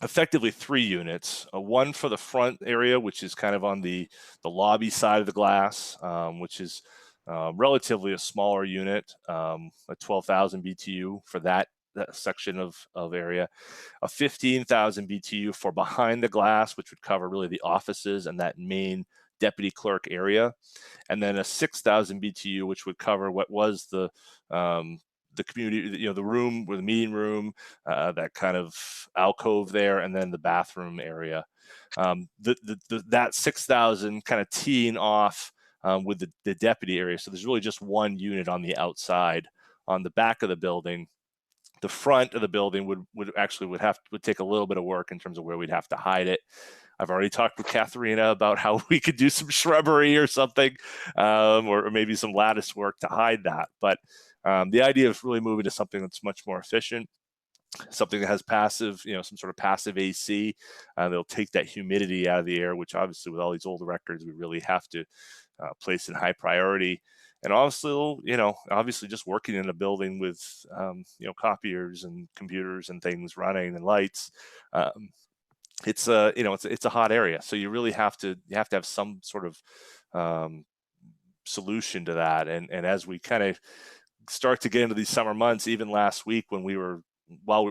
effectively 3 units, one for the front area, which is kind of on the lobby side of the glass, which is relatively a smaller unit, a 12,000 BTU for that section of area, a 15,000 BTU for behind the glass, which would cover really the offices and that main deputy clerk area, and then a 6,000 BTU, which would cover what was the community, the room or the meeting room, that kind of alcove there, and then the bathroom area. That 6,000 kind of teeing off with the deputy area. So there's really just one unit on the outside. On the back of the building, the front of the building would take a little bit of work in terms of where we'd have to hide it. I've already talked with Katharina about how we could do some shrubbery or something, or maybe some lattice work to hide that. But the idea of really moving to something that's much more efficient, something that has passive, some sort of passive AC. They'll take that humidity out of the air, which obviously with all these old records, we really have to place in high priority. And also, obviously just working in a building with, copiers and computers and things running and lights. It's a hot area. So you really have to have some sort of solution to that. And as we kind of start to get into these summer months, even last week when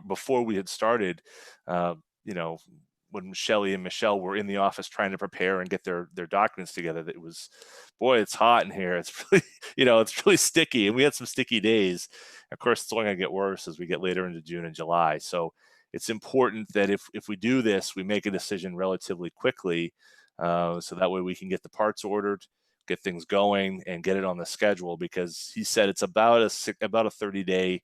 before we had started, when Shelley and Michelle were in the office trying to prepare and get their documents together, that it was, boy, it's hot in here. It's really, it's really sticky, and we had some sticky days. Of course, it's only going to get worse as we get later into June and July. So it's important that if we do this, we make a decision relatively quickly, so that way we can get the parts ordered, get things going, and get it on the schedule, because he said it's about a 30-day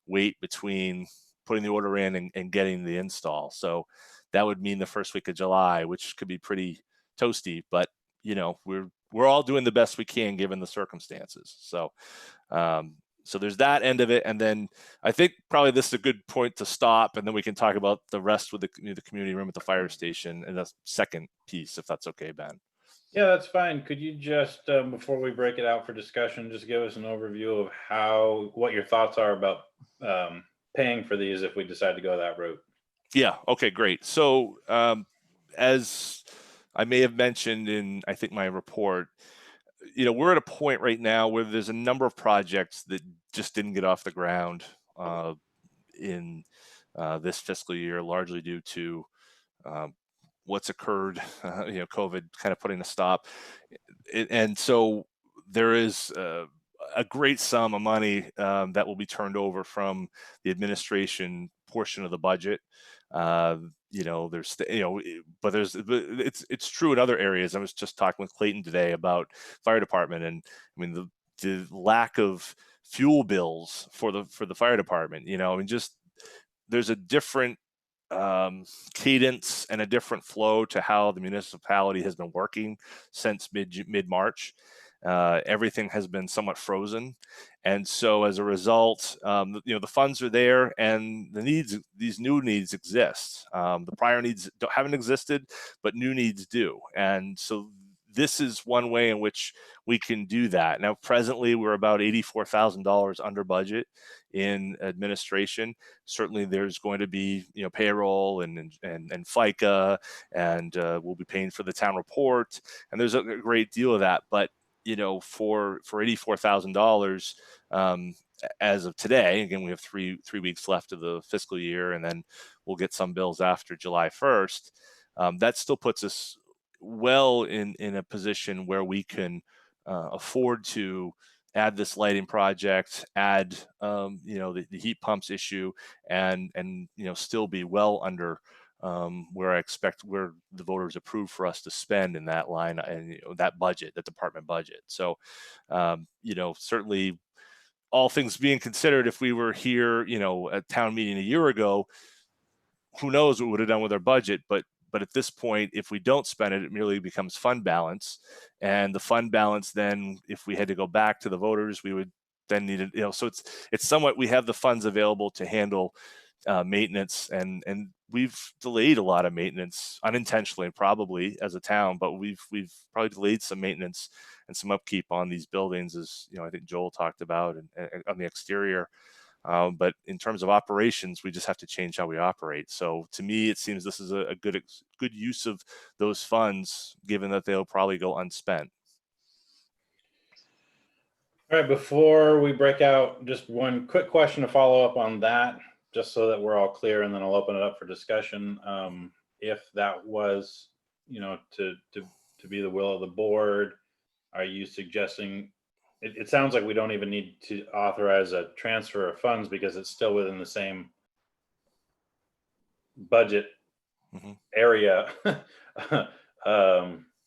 wait between putting the order in and getting the install. So that would mean the first week of July, which could be pretty toasty, but we're all doing the best we can given the circumstances. So So there's that end of it, and then I think probably this is a good point to stop, and then we can talk about the rest with the community room at the fire station and the second piece, if that's okay, Ben. Yeah, that's fine. Could you just, before we break it out for discussion, just give us an overview of what your thoughts are about paying for these if we decide to go that route? Yeah. Okay. Great. So as I may have mentioned in, I think, my report, we're at a point right now where there's a number of projects that just didn't get off the ground in this fiscal year, largely due to what's occurred, COVID kind of putting a stop. And so there is a great sum of money that will be turned over from the administration portion of the budget. It's true in other areas. I was just talking with Clayton today about fire department, and I mean the lack of fuel bills for the fire department. Just there's a different cadence and a different flow to how the municipality has been working since mid-March. Everything has been somewhat frozen, and so as a result, the funds are there, and these new needs exist. The prior needs haven't existed, but new needs do, and so this is one way in which we can do that. Now, presently, we're about $84,000 under budget in administration. Certainly, there's going to be payroll and FICA, and we'll be paying for the town report, and there's a great deal of that. But for $84,000 as of today, again, we have three weeks left of the fiscal year, and then we'll get some bills after July 1st. That still puts us well in a position where we can afford to add this lighting project, add the heat pumps issue, and still be well under where the voters approve for us to spend in that line and that budget, that department budget. So certainly, all things being considered, if we were here at town meeting a year ago, who knows what we would have done with our budget. But at this point, if we don't spend it, it merely becomes fund balance. And the fund balance, then, if we had to go back to the voters, we would then need it. So it's somewhat, we have the funds available to handle maintenance, and we've delayed a lot of maintenance unintentionally, probably as a town, but we've probably delayed some maintenance and some upkeep on these buildings, as I think Joel talked about, and on the exterior. But in terms of operations, we just have to change how we operate. So to me, it seems this is a good use of those funds, given that they'll probably go unspent. All right, before we break out, just one quick question to follow up on that, just so that we're all clear, and then I'll open it up for discussion. If that was, to be the will of the board, are you suggesting? It sounds like we don't even need to authorize a transfer of funds because it's still within the same budget area.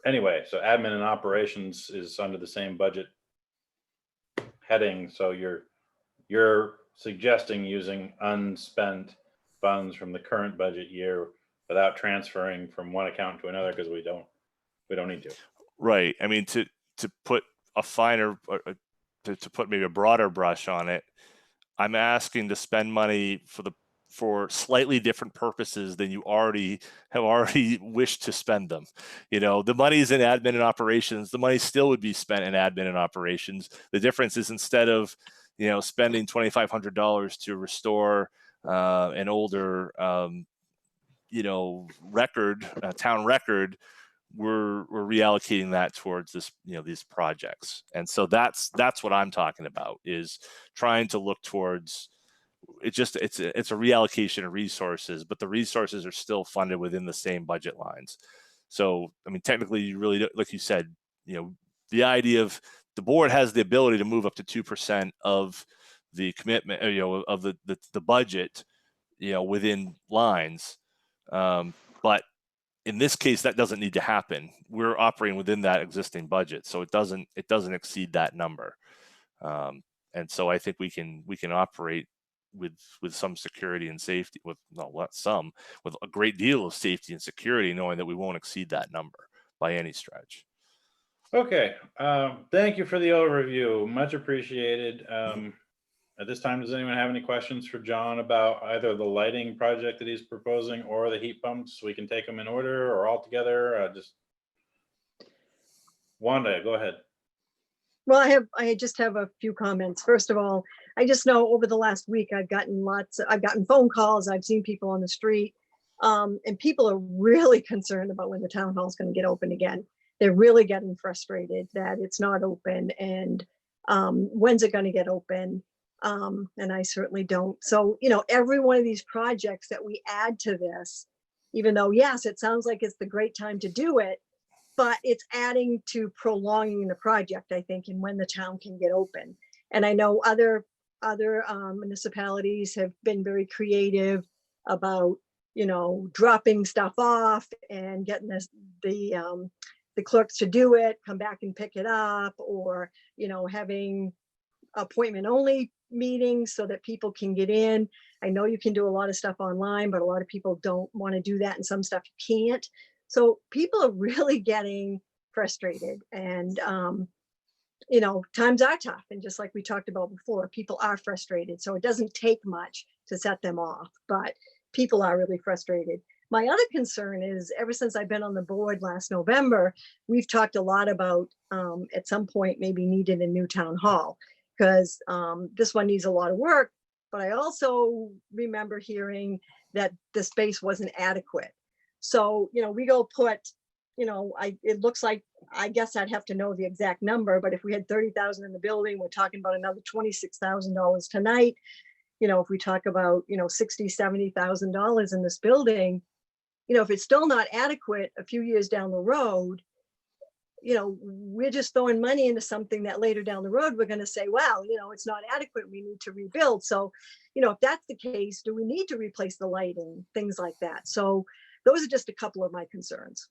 Anyway, so admin and operations is under the same budget heading. So you're suggesting using unspent funds from the current budget year without transferring from one account to another, because we don't need to. Right. I mean, to put a finer, to put maybe a broader brush on it, I'm asking to spend money for slightly different purposes than you have already wished to spend them. The money's in admin and operations. The money still would be spent in admin and operations. The difference is, instead of spending $2,500 to restore an older town record, we're reallocating that towards this, these projects. And so that's what I'm talking about, is trying to look towards it's a reallocation of resources, but the resources are still funded within the same budget lines. So, I mean, technically, you really, like you said, the idea of the board has the ability to move up to 2% of the commitment, of the budget, within lines. But in this case, that doesn't need to happen. We're operating within that existing budget, so it doesn't exceed that number. And so I think we can operate with some security and safety, with a great deal of safety and security, knowing that we won't exceed that number by any stretch. Okay. Thank you for the overview. Much appreciated. At this time, does anyone have any questions for John about either the lighting project that he's proposing or the heat pumps? We can take them in order or all together. Just Wanda, go ahead. Well, I just have a few comments. First of all, I just know over the last week, I've gotten phone calls, I've seen people on the street. And people are really concerned about when the town hall is going to get open again. They're really getting frustrated that it's not open, and when's it going to get open? And I certainly don't. So, every one of these projects that we add to this, even though, yes, it sounds like it's the great time to do it, but it's adding to prolonging the project, I think, and when the town can get open. And I know other municipalities have been very creative about, dropping stuff off and getting the clerks to do it, come back and pick it up, or, having appointment only meetings so that people can get in. I know you can do a lot of stuff online, but a lot of people don't want to do that, and some stuff you can't. So people are really getting frustrated, and times are tough. And just like we talked about before, people are frustrated. So it doesn't take much to set them off, but people are really frustrated. My other concern is, ever since I've been on the board last November, we've talked a lot about at some point maybe needing a new town hall, because this one needs a lot of work. But I also remember hearing that the space wasn't adequate. So, we go put, it looks like, I guess I'd have to know the exact number, but if we had 30,000 in the building, we're talking about another $26,000 tonight. If we talk about, $60,000, $70,000 in this building, if it's still not adequate a few years down the road, we're just throwing money into something that later down the road, we're going to say, well, it's not adequate, we need to rebuild. So, if that's the case, do we need to replace the lighting, things like that? So those are just a couple of my concerns.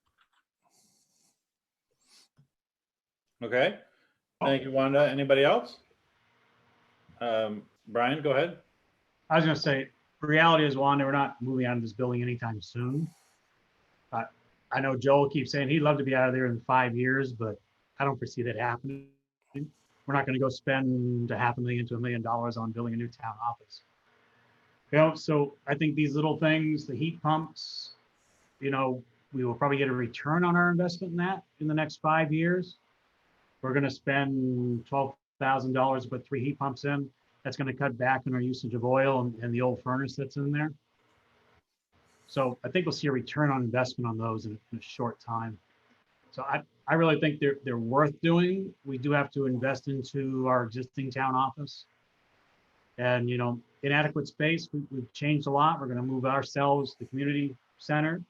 Okay. Thank you, Wanda. Anybody else? Brian, go ahead. I was going to say, reality is, Wanda, we're not moving out of this building anytime soon. I know Joel keeps saying he'd love to be out of there in 5 years, but I don't foresee that happening. We're not going to go spend $500,000 to $1 million on building a new town office. So I think these little things, the heat pumps, we will probably get a return on our investment in that in the next 5 years. We're going to spend $12,000 to put 3 heat pumps in. That's going to cut back on our usage of oil and the old furnace that's in there. So I think we'll see a return on investment on those in a short time. So I really think they're worth doing. We do have to invest into our existing town office. And, inadequate space, we've changed a lot. We're going to move ourselves, the community center,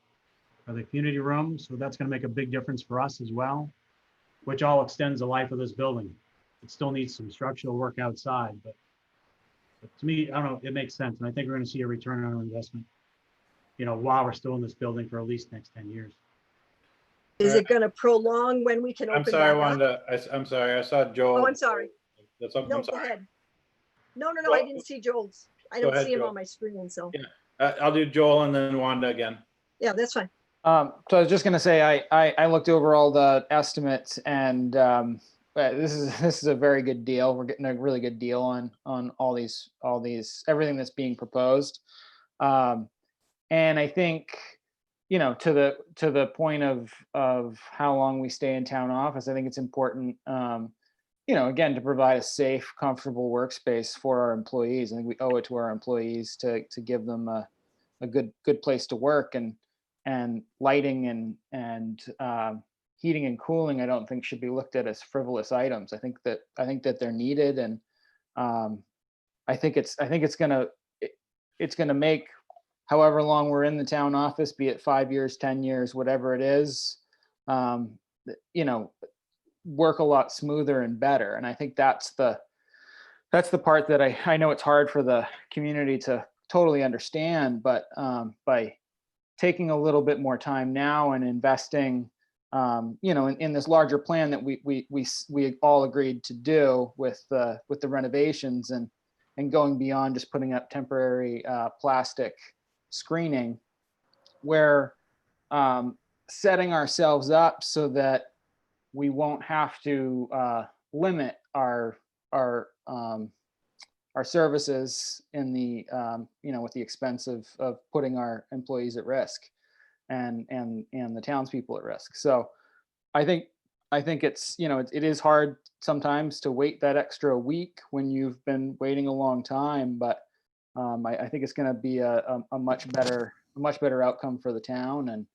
or the community room. So that's going to make a big difference for us as well, which all extends the life of this building. It still needs some structural work outside, but to me, I don't know, it makes sense. And I think we're going to see a return on our investment, while we're still in this building for at least next 10 years. Is it going to prolong when we can open? I'm sorry, back up? Wanda. I'm sorry. I saw Joel. Oh, I'm sorry. That's okay. No, I'm go sorry. ahead. No, I didn't see Joel's. I don't see him on my screen, so. Yeah. I'll do Joel and then Wanda again. Yeah, that's fine. So I was just going to say, I looked over all the estimates, and this is a very good deal. We're getting a really good deal on all these everything that's being proposed. And I think, to the point of how long we stay in town office, I think it's important, again, to provide a safe, comfortable workspace for our employees. I think we owe it to our employees to give them a good place to work, and lighting and heating and cooling, I don't think should be looked at as frivolous items. I think that they're needed, and I think it's gonna make however long we're in the town office, be it 5 years, 10 years, whatever it is, work a lot smoother and better. And I think that's the part that I know it's hard for the community to totally understand, but by taking a little bit more time now and investing, in this larger plan that we all agreed to do with the renovations, and going beyond just putting up temporary plastic screening, we're setting ourselves up so that we won't have to limit our our services in the with the expense of putting our employees at risk and the townspeople at risk. So I think it's it is hard sometimes to wait that extra week when you've been waiting a long time, but I think it's going to be a much better outcome for the town, and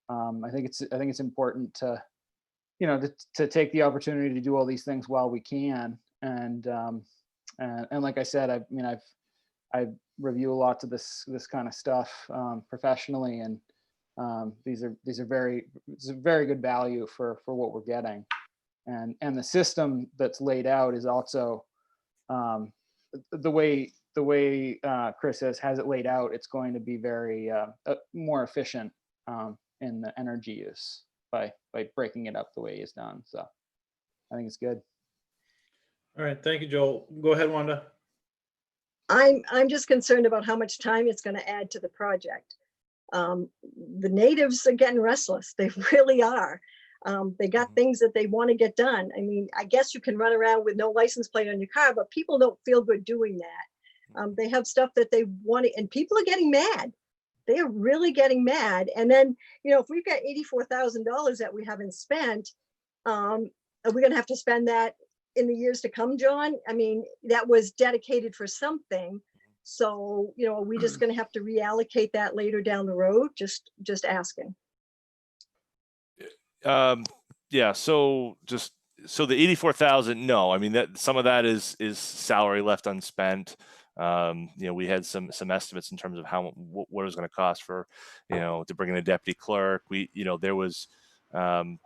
I think it's important to to take the opportunity to do all these things while we can, and like I said, I review a lot of this kind of stuff professionally, and these are it's a very good value for what we're getting, and the system that's laid out is also the way Chris has it laid out. It's going to be very more efficient in the energy use by breaking it up the way he's done. So I think it's good. All right, thank you, Joel. Go ahead, Wanda. I'm just concerned about how much time it's going to add to the project. The natives are getting restless. They really are. They got things that they want to get done. I mean, I guess you can run around with no license plate on your car, but people don't feel good doing that. They have stuff that they want to, and people are getting mad. They are really getting mad. And then, if we've got $84,000 that we haven't spent, are we going to have to spend that in the years to come, John? I mean, that was dedicated for something. So, are we just going to have to reallocate that later down the road? Just asking. Yeah. So the 84,000, no, I mean, that some of that is salary left unspent. We had some estimates in terms of what it was going to cost for, to bring in a deputy clerk. There was some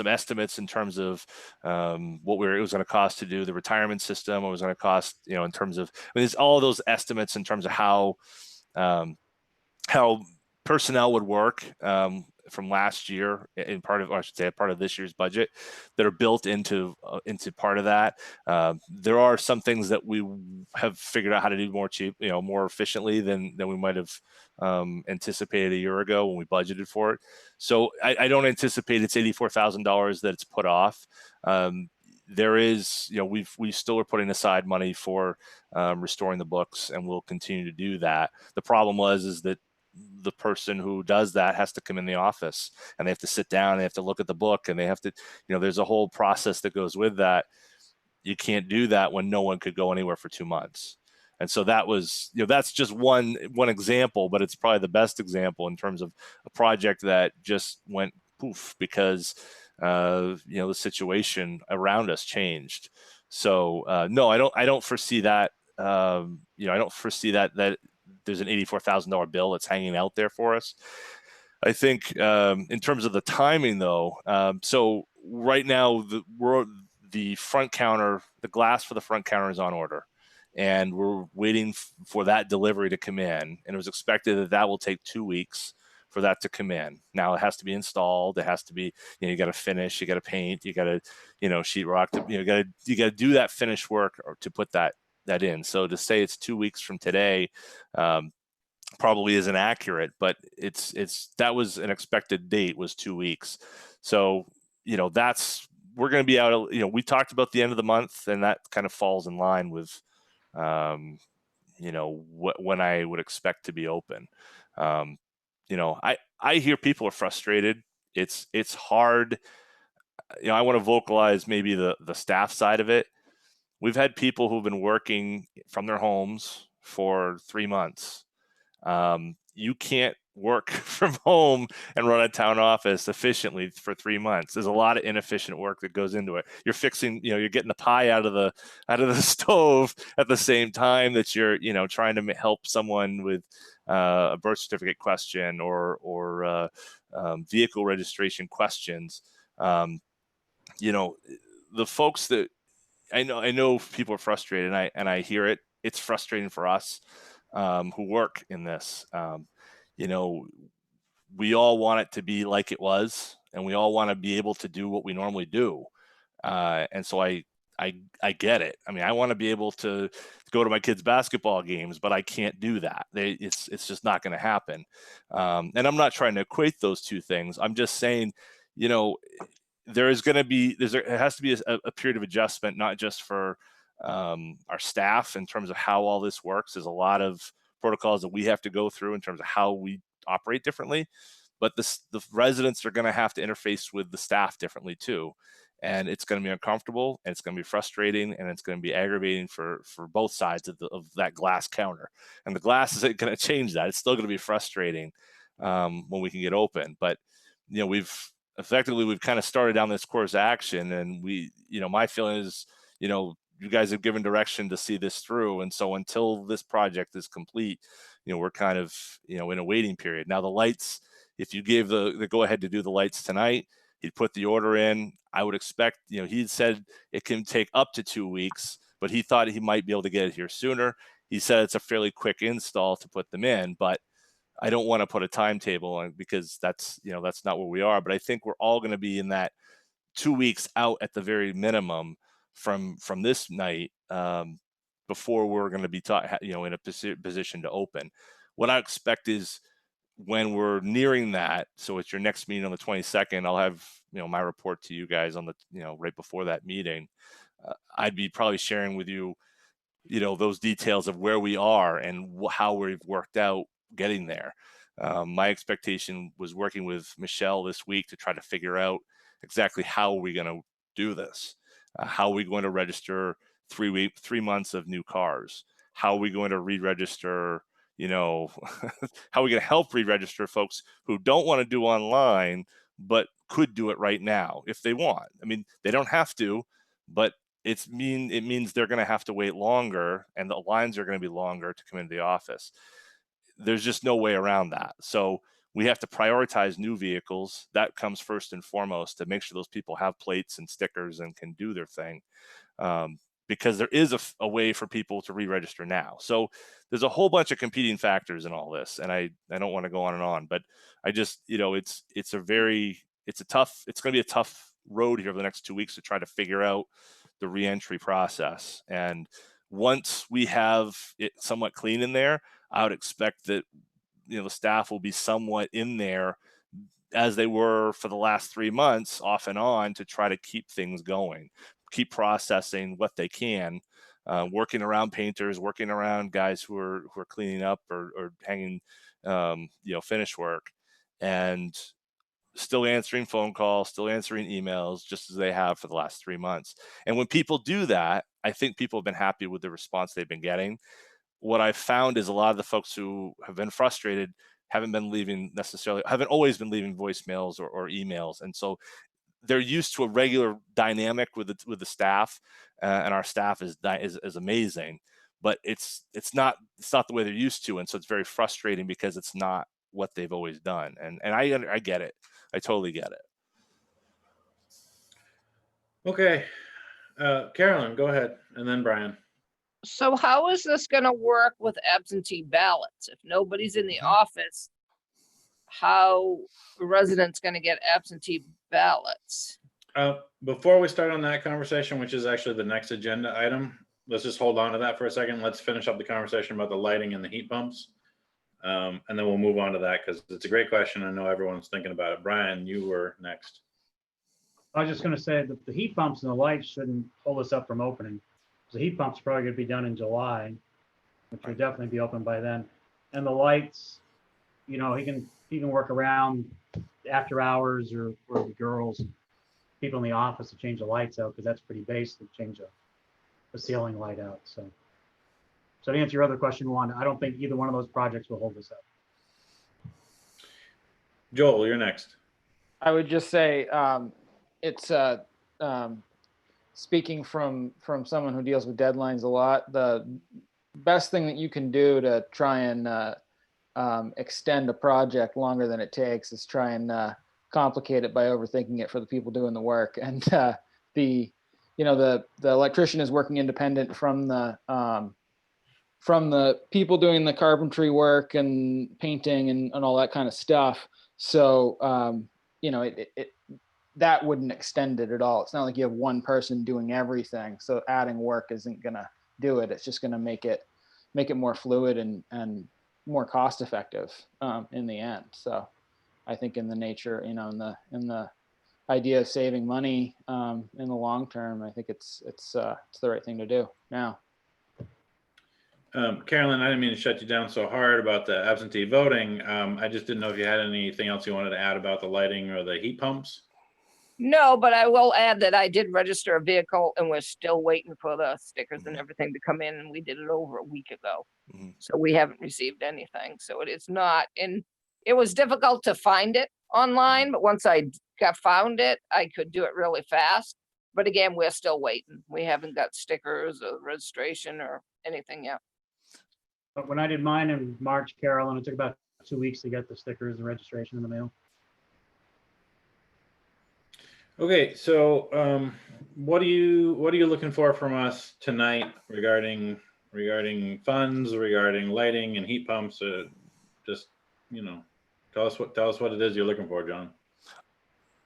estimates in terms of what it was going to cost to do the retirement system, what it was going to cost, in terms of, there's all those estimates in terms of how personnel would work from last year in part of this year's budget that are built into part of that. There are some things that we have figured out how to do more efficiently than we might have anticipated a year ago when we budgeted for it. So I don't anticipate it's $84,000 that it's put off. There is, we still are putting aside money for restoring the books, and we'll continue to do that. The problem is that the person who does that has to come in the office, and they have to sit down, and they have to look at the book, and they have to, there's a whole process that goes with that. You can't do that when no one could go anywhere for 2 months. And so that was, that's just one example, but it's probably the best example in terms of a project that just went poof because, the situation around us changed. So no, I don't foresee that. I don't foresee that there's an $84,000 bill that's hanging out there for us. I think in terms of the timing, though, so right now the front counter, the glass for the front counter is on order, and we're waiting for that delivery to come in. And it was expected that will take 2 weeks for that to come in. Now it has to be installed. It has to be, you got to finish, you got to paint, you got to, sheetrock, you got to do that finish work to put that in. So to say it's 2 weeks from today probably isn't accurate, but that was an expected date, was 2 weeks. So we're going to be out. We talked about the end of the month, and that kind of falls in line with when I would expect to be open. I hear people are frustrated. It's hard. I want to vocalize maybe the staff side of it. We've had people who've been working from their homes for 3 months. You can't work from home and run a town office efficiently for 3 months. There's a lot of inefficient work that goes into it. You're fixing, you're getting the pie out of the stove at the same time that you're, trying to help someone with a birth certificate question or vehicle registration questions. The folks that I know people are frustrated, and I hear it. It's frustrating for us who work in this. We all want it to be like it was, and we all want to be able to do what we normally do. And so I get it. I mean, I want to be able to go to my kids' basketball games, but I can't do that. It's just not going to happen. And I'm not trying to equate those two things. I'm just saying, there is going to be, it has to be a period of adjustment, not just for our staff in terms of how all this works. There's a lot of protocols that we have to go through in terms of how we operate differently, but the residents are going to have to interface with the staff differently too. And it's going to be uncomfortable, and it's going to be frustrating, and it's going to be aggravating for both sides of that glass counter. And the glass isn't going to change that. It's still going to be frustrating when we can get open. But we've kind of started down this course of action, and my feeling is, you guys have given direction to see this through, and so until this project is complete, we're kind of in a waiting period. Now the lights, if you gave the go ahead to do the lights tonight, he'd put the order in. I would expect, he'd said it can take up to 2 weeks, but he thought he might be able to get it here sooner. He said it's a fairly quick install to put them in, but I don't want to put a timetable on, because that's not where we are. But I think we're all going to be in that 2 weeks out at the very minimum from this night, before we're going to be in a position to open. What I expect is, when we're nearing that, so it's your next meeting on the 22nd, I'll have my report to you guys on the right before that meeting. I'd be probably sharing with you those details of where we are and how we've worked out getting there. My expectation was working with Michelle this week to try to figure out exactly how are we going to do this. How are we going to register 3 months of new cars? How are we going to re-register? How are we going to help re-register folks who don't want to do online but could do it right now if they want? I mean, they don't have to, but it means they're going to have to wait longer, and the lines are going to be longer to come into the office. There's just no way around that. So we have to prioritize new vehicles. That comes first and foremost, to make sure those people have plates and stickers and can do their thing. Because there is a way for people to re-register now. So there's a whole bunch of competing factors in all this, and I don't want to go on and on, but I just, it's going to be a tough road here over the next 2 weeks to try to figure out the re-entry process. And once we have it somewhat clean in there, I would expect that the staff will be somewhat in there as they were for the last 3 months, off and on, to try to keep things going, keep processing what they can, working around painters, working around guys who are cleaning up or hanging finish work, and still answering phone calls, still answering emails, just as they have for the last 3 months. And when people do that, I think people have been happy with the response they've been getting. What I've found is a lot of the folks who have been frustrated haven't always been leaving voicemails or emails. And so they're used to a regular dynamic with the staff, and our staff is amazing, but it's not the way they're used to. And so it's very frustrating because it's not what they've always done. And I get it. I totally get it. Okay. Carolyn, go ahead. And then Brian. So how is this gonna work with absentee ballots? If nobody's in the office, how are residents gonna get absentee ballots? Before we start on that conversation, which is actually the next agenda item, let's just hold on to that for a second. Let's finish up the conversation about the lighting and the heat pumps. And then we'll move on to that, because it's a great question. I know everyone's thinking about it. Brian, you were next. I was just going to say that the heat pumps and the lights shouldn't hold us up from opening. The heat pump's probably going to be done in July, which will definitely be open by then. And the lights, he can work around after hours or the girls, people in the office to change the lights out, because that's pretty basic to change a ceiling light out. So to answer your other question, one, I don't think either one of those projects will hold us up. Joel, you're next. I would just say, it's speaking from someone who deals with deadlines a lot, the best thing that you can do to try and extend a project longer than it takes is try and complicate it by overthinking it for the people doing the work. And the electrician is working independent from the people doing the carpentry work and painting and all that kind of stuff. So that wouldn't extend it at all. It's not like you have one person doing everything. So adding work isn't gonna do it. It's just gonna make it more fluid and more cost effective in the end. So I think in the nature, in the idea of saving money in the long term, I think it's the right thing to do now. Carolyn, I didn't mean to shut you down so hard about the absentee voting. I just didn't know if you had anything else you wanted to add about the lighting or the heat pumps. No, but I will add that I did register a vehicle and we're still waiting for the stickers and everything to come in, and we did it over a week ago. Mhm. So we haven't received anything. So it is not, and it was difficult to find it online, but once I found it, I could do it really fast. But again, we're still waiting. We haven't got stickers or registration or anything yet. But when I did mine in March, Carolyn, it took about 2 weeks to get the stickers and registration in the mail. Okay, so what are you looking for from us tonight regarding funds, regarding lighting and heat pumps? Just, tell us what it is you're looking for, John.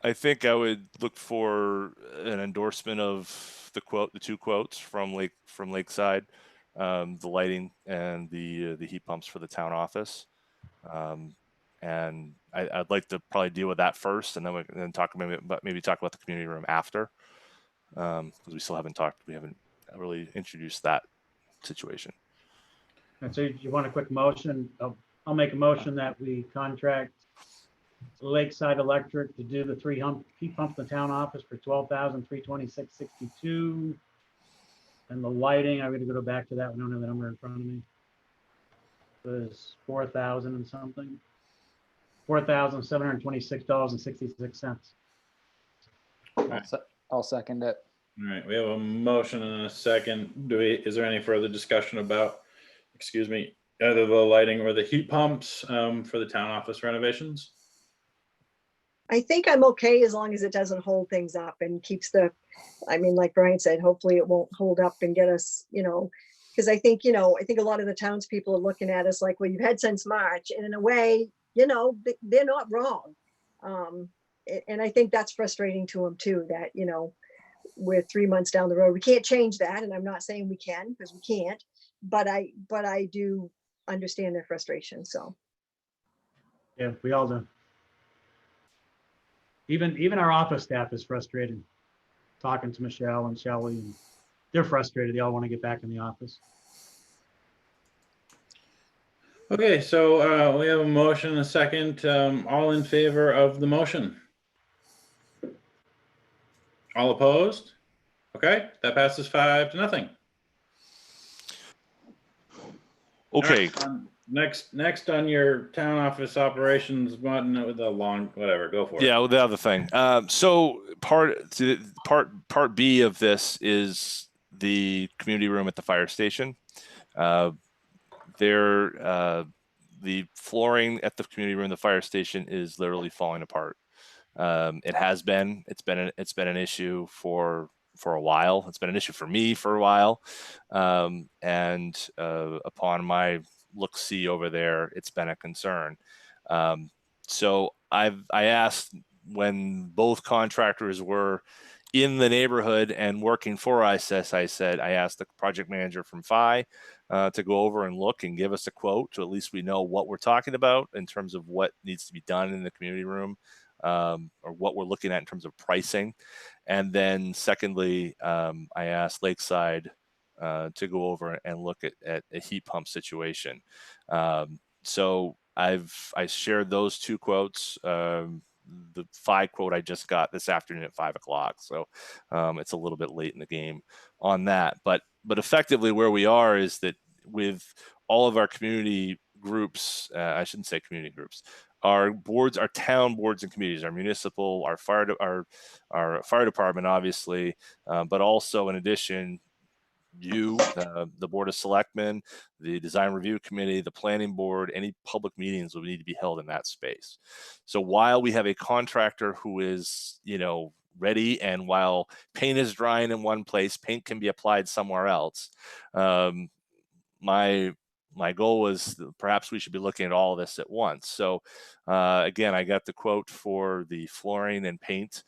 I think I would look for an endorsement of the two quotes from Lakeside, the lighting and the heat pumps for the town office. And I'd like to probably deal with that first, and then we can talk maybe talk about the community room after, because we haven't really introduced that situation. And so you want a quick motion? I'll make a motion that we contract Lakeside Electric to do the heat pump in the town office for $12,326.62. And the lighting, I'm going to go back to that. We don't have the number in front of me. It was 4,000 and something. $4,726.66. I'll second it. All right, we have a motion and a second. Is there any further discussion about, either the lighting or the heat pumps for the town office renovations? I think I'm okay as long as it doesn't hold things up and keeps like Brian said, hopefully it won't hold up and get us, because I think a lot of the townspeople are looking at us like, well, you've had since March, and in a way, they're not wrong. And I think that's frustrating to them too, that, we're 3 months down the road. We can't change that. And I'm not saying we can, because we can't, but I do understand their frustration. So. Yeah, we all do. Even our office staff is frustrated, talking to Michelle and Shelley, and they're frustrated. They all want to get back in the office. Okay, so we have a motion and a second. All in favor of the motion? All opposed? Okay, that passes 5-0. Okay. Right, next on your town office operations button with the long whatever. Go for it. Yeah, well, the other thing. So part B of this is the community room at the fire station. The flooring at the community room, the fire station, is literally falling apart. It has been. It's been an issue for a while. It's been an issue for me for a while, and upon my look-see over there, it's been a concern. So I asked, when both contractors were in the neighborhood and working for us, I asked the project manager from FI to go over and look and give us a quote, so at least we know what we're talking about in terms of what needs to be done in the community room, or what we're looking at in terms of pricing. And then secondly, I asked Lakeside to go over and look at a heat pump situation. So I shared those two quotes. The FI quote I just got this afternoon at 5 o'clock. So it's a little bit late in the game on that. But effectively where we are is that with all of our community groups, I shouldn't say community groups, our boards, our town boards and committees, our municipal, our fire department, obviously, but also in addition, the Board of Selectmen, the Design Review Committee, the Planning Board, any public meetings will need to be held in that space. So while we have a contractor who is, ready, and while paint is drying in one place, paint can be applied somewhere else. My goal was perhaps we should be looking at all of this at once. So again, I got the quote for the flooring and paint,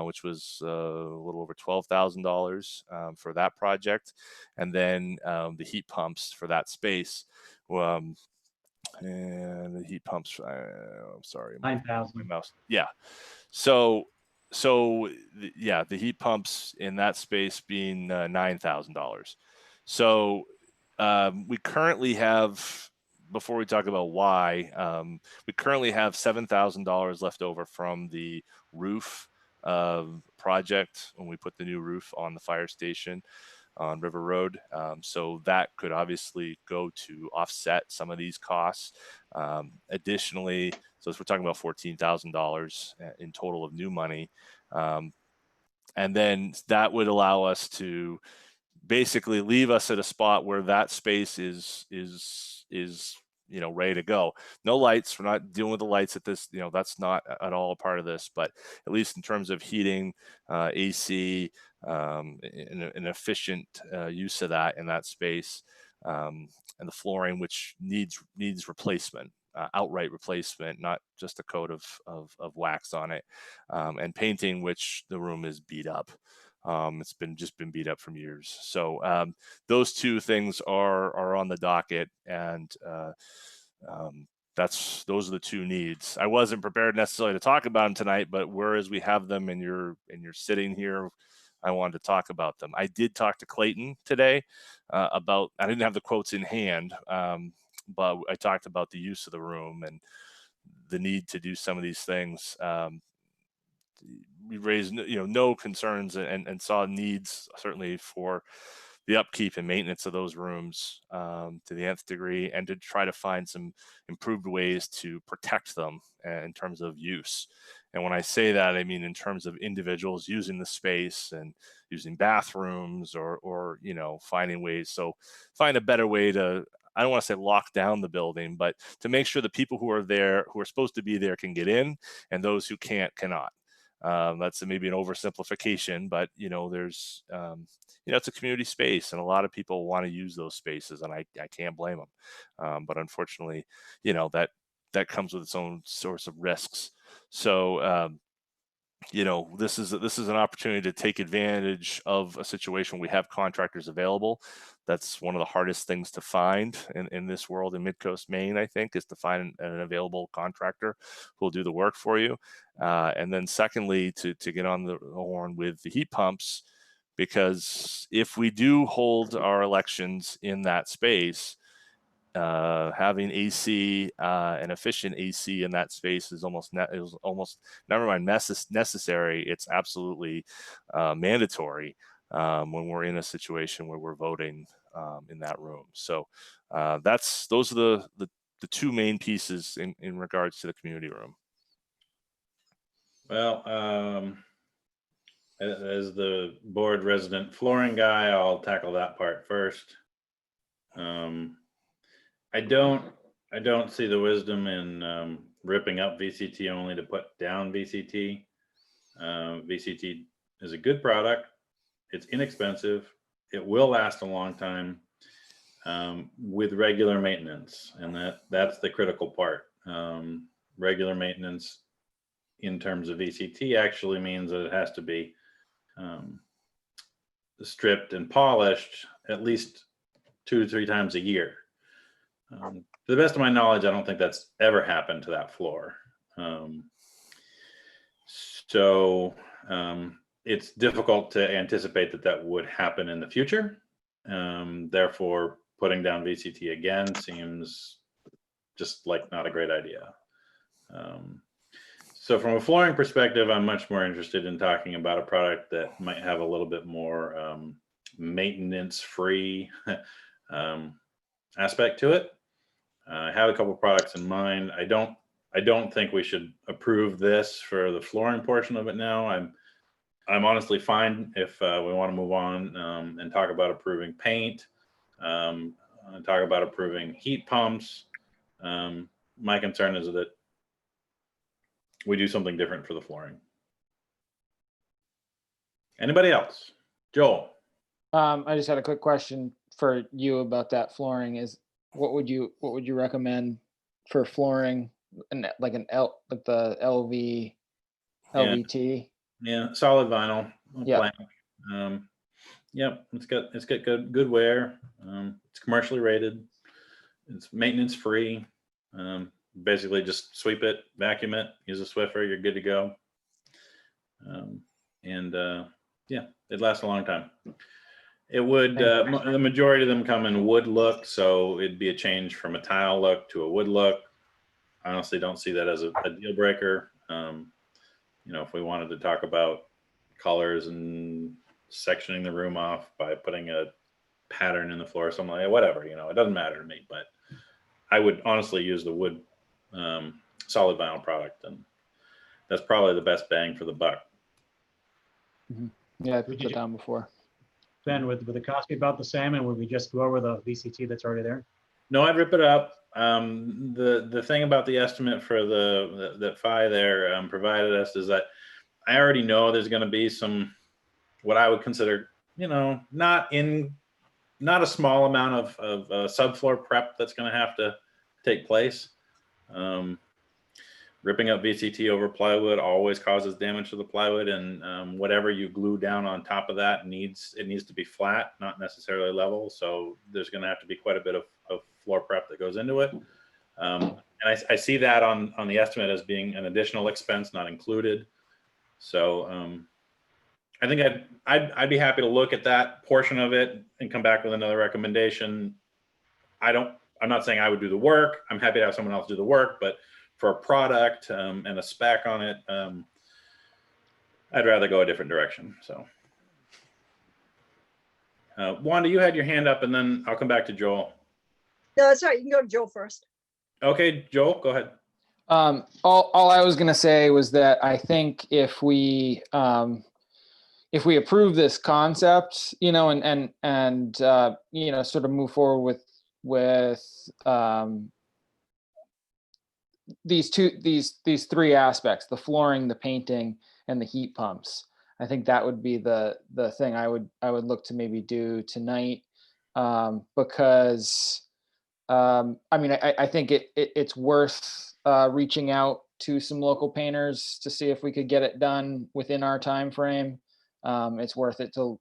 which was a little over $12,000 for that project, and then the heat pumps for that space. And the heat pumps, I'm sorry, 9,000. my mouse. Yeah. So So yeah, the heat pumps in that space being $9,000. So we currently have, before we talk about why, we currently have $7,000 left over from the roof project when we put the new roof on the fire station on River Road. So that could obviously go to offset some of these costs. Additionally, so if we're talking about $14,000 in total of new money, and then that would allow us to basically leave us at a spot where that space is ready to go. No lights. We're not dealing with the lights at this. That's not at all a part of this. But at least in terms of heating, AC, an efficient use of that in that space, and the flooring, which needs replacement. Outright replacement, not just a coat of wax on it, and painting, which the room is beat up. It's been beat up from years. So those two things are on the docket, and those are the two needs. I wasn't prepared necessarily to talk about them tonight, but whereas we have them and you're sitting here, I wanted to talk about them. I did talk to Clayton today about. I didn't have the quotes in hand, but I talked about the use of the room and the need to do some of these things. We raised no concerns and saw needs certainly for the upkeep and maintenance of those rooms to the nth degree, and to try to find some improved ways to protect them in terms of use. And when I say that, I mean in terms of individuals using the space and using bathrooms or finding ways. So find a better way to, I don't want to say lock down the building, but to make sure the people who are there, who are supposed to be there, can get in, and those who can't cannot. That's maybe an oversimplification, but there's it's a community space, and a lot of people want to use those spaces, and I can't blame them. But unfortunately, that comes with its own source of risks. So this is an opportunity to take advantage of a situation. We have contractors available. That's one of the hardest things to find in this world in Midcoast Maine, I think, is to find an available contractor who will do the work for you. And then secondly, to get on the horn with the heat pumps, because if we do hold our elections in that space, having AC, an efficient AC in that space is almost never mind necessary. It's absolutely mandatory when we're in a situation where we're voting in that room. So those are the two main pieces in regards to the community room. Well, as the board resident flooring guy, I'll tackle that part first. I don't see the wisdom in ripping up VCT only to put down VCT. VCT is a good product. It's inexpensive. It will last a long time with regular maintenance, and that's the critical part. Regular maintenance in terms of VCT actually means that it has to be stripped and polished at least 2 to 3 times a year. To the best of my knowledge, I don't think that's ever happened to that floor. So it's difficult to anticipate that would happen in the future. Therefore, putting down VCT again seems just like not a great idea. So from a flooring perspective, I'm much more interested in talking about a product that might have a little bit more maintenance-free aspect to it. I have a couple products in mind. I don't think we should approve this for the flooring portion of it now. I'm honestly fine if we want to move on and talk about approving paint, and talk about approving heat pumps. My concern is that we do something different for the flooring. Anybody else? Joel. I just had a quick question for you about that flooring. Is what would you recommend for flooring, like the LVT? Yeah, solid vinyl. Yeah. Plank. Yep, it's got good wear. It's commercially rated. It's maintenance free. Basically just sweep it, vacuum it, use a Swiffer, you're good to go. Yeah, it lasts a long time. It would, Thank the majority of them come in wood look, so it'd be a change from a tile look to a wood look. I honestly don't see that as a deal breaker. If we wanted to talk about colors and sectioning the room off by putting a pattern in the floor or something like that, whatever, it doesn't matter to me, but I would honestly use the wood solid vinyl product, and that's probably the best bang for the buck. Yeah, I've Would put you that down before. Ben, would the cost be about the same, and would we just go over the VCT that's already there? No, I'd rip it up. The thing about the estimate for that Phi there provided us is that I already know there's going to be some, what I would consider, not a small amount of subfloor prep that's going to have to take place. Ripping up VCT over plywood always causes damage to the plywood, and whatever you glue down on top of that needs to be flat, not necessarily level. So there's going to have to be quite a bit of floor prep that goes into it. And I see that on the estimate as being an additional expense, not included. So I think I'd be happy to look at that portion of it and come back with another recommendation. I'm not saying I would do the work. I'm happy to have someone else do the work, but for a product and a spec on it, I'd rather go a different direction. So, Wanda, you had your hand up, and then I'll come back to Joel. No, that's right. You can go to Joe first. Okay, Joel, go ahead. All I was gonna say was that I think if we approve this concept, and sort of move forward with these three aspects: the flooring, the painting, and the heat pumps. I think that would be the thing I would look to maybe do tonight, because I think it's worth reaching out to some local painters to see if we could get it done within our time frame. It's worth it to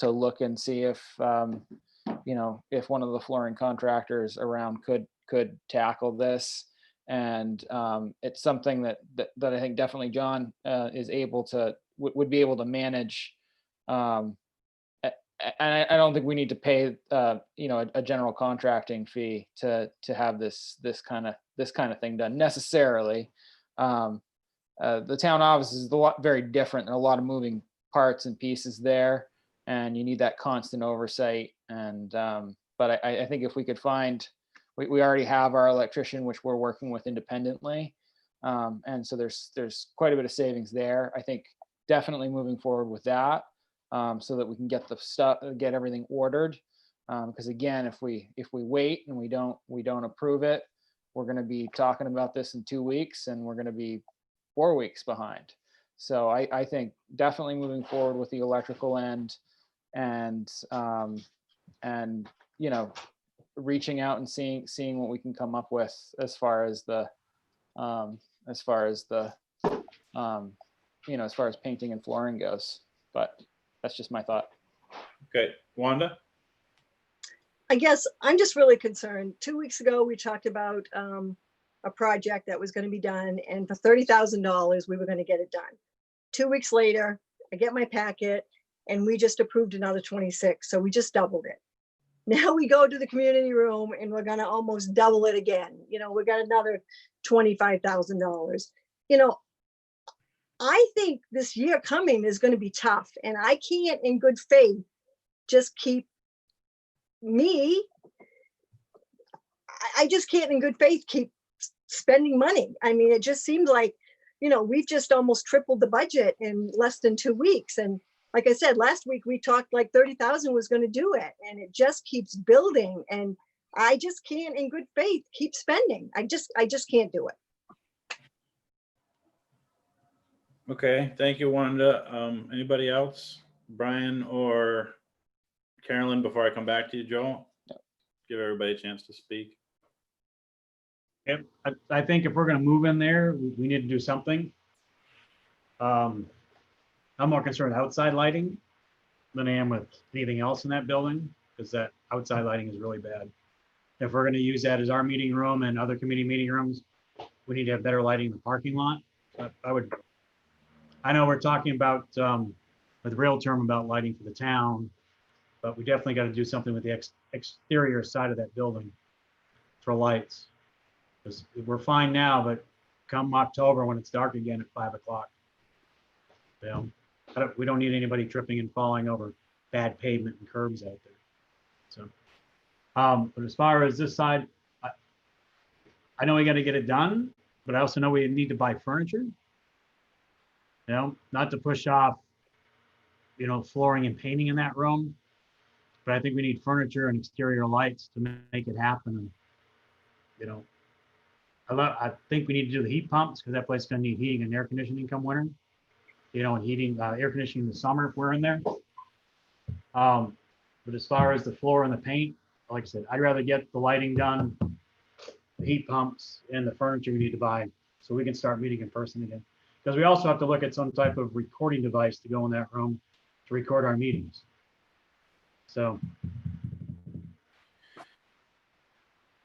look and see if if one of the flooring contractors around could tackle this. And it's something that I think definitely John is able to would be able to manage. And I don't think we need to pay a general contracting fee to have this kind of thing done necessarily. The town office is very different. There are a lot of moving parts and pieces there, and you need that constant oversight. And but I think if we could find, we already have our electrician, which we're working with independently, and so there's quite a bit of savings there. I think definitely moving forward with that, so that we can get everything ordered. Because again, if we wait and we don't approve it, we're going to be talking about this in 2 weeks, and we're going to be 4 weeks behind. So I think definitely moving forward with the electrical end, and reaching out and seeing what we can come up with as far as painting and flooring goes. But that's just my thought. Okay, Wanda. I guess I'm just really concerned. 2 weeks ago, we talked about a project that was going to be done, and for $30,000, we were going to get it done. 2 weeks later, I get my packet, and we just approved another 26. So we just doubled it. Now we go to the community room, and we're going to almost double it again. We got another $25,000. I think this year coming is going to be tough, and I can't, in good faith, just keep I just can't in good faith keep spending money. I mean, it just seemed like, we've just almost tripled the budget in less than 2 weeks. And like I said, last week we talked like 30,000 was going to do it, and it just keeps building. And I just can't in good faith keep spending. I just can't do it. Okay, thank you, Wanda. Anybody else? Brian or Carolyn, before I come back to you, Joel? Give everybody a chance to speak. Yep, I think if we're going to move in there, we need to do something. I'm more concerned with outside lighting than I am with anything else in that building, because that outside lighting is really bad. If we're going to use that as our meeting room and other committee meeting rooms, we need to have better lighting in the parking lot. I would I know we're talking about, with real term about lighting for the town, but we definitely got to do something with the exterior side of that building for lights. 'Cause we're fine now, but come October when it's dark again at 5 o'clock, you know, we don't need anybody tripping and falling over bad pavement and curbs out there. So, but as far as this side, I know we got to get it done, but I also know we need to buy furniture. You know, not to push off, you know, flooring and painting in that room, but I think we need furniture and exterior lights to make it happen. And, you know, I think we need to do the heat pumps because that place is going to need heating and air conditioning come winter. You know, and heating, air conditioning in the summer if we're in there. But as far as the floor and the paint, like I said, I'd rather get the lighting done, the heat pumps, and the furniture we need to buy so we can start meeting in person again. Because we also have to look at some type of recording device to go in that room to record our meetings. So.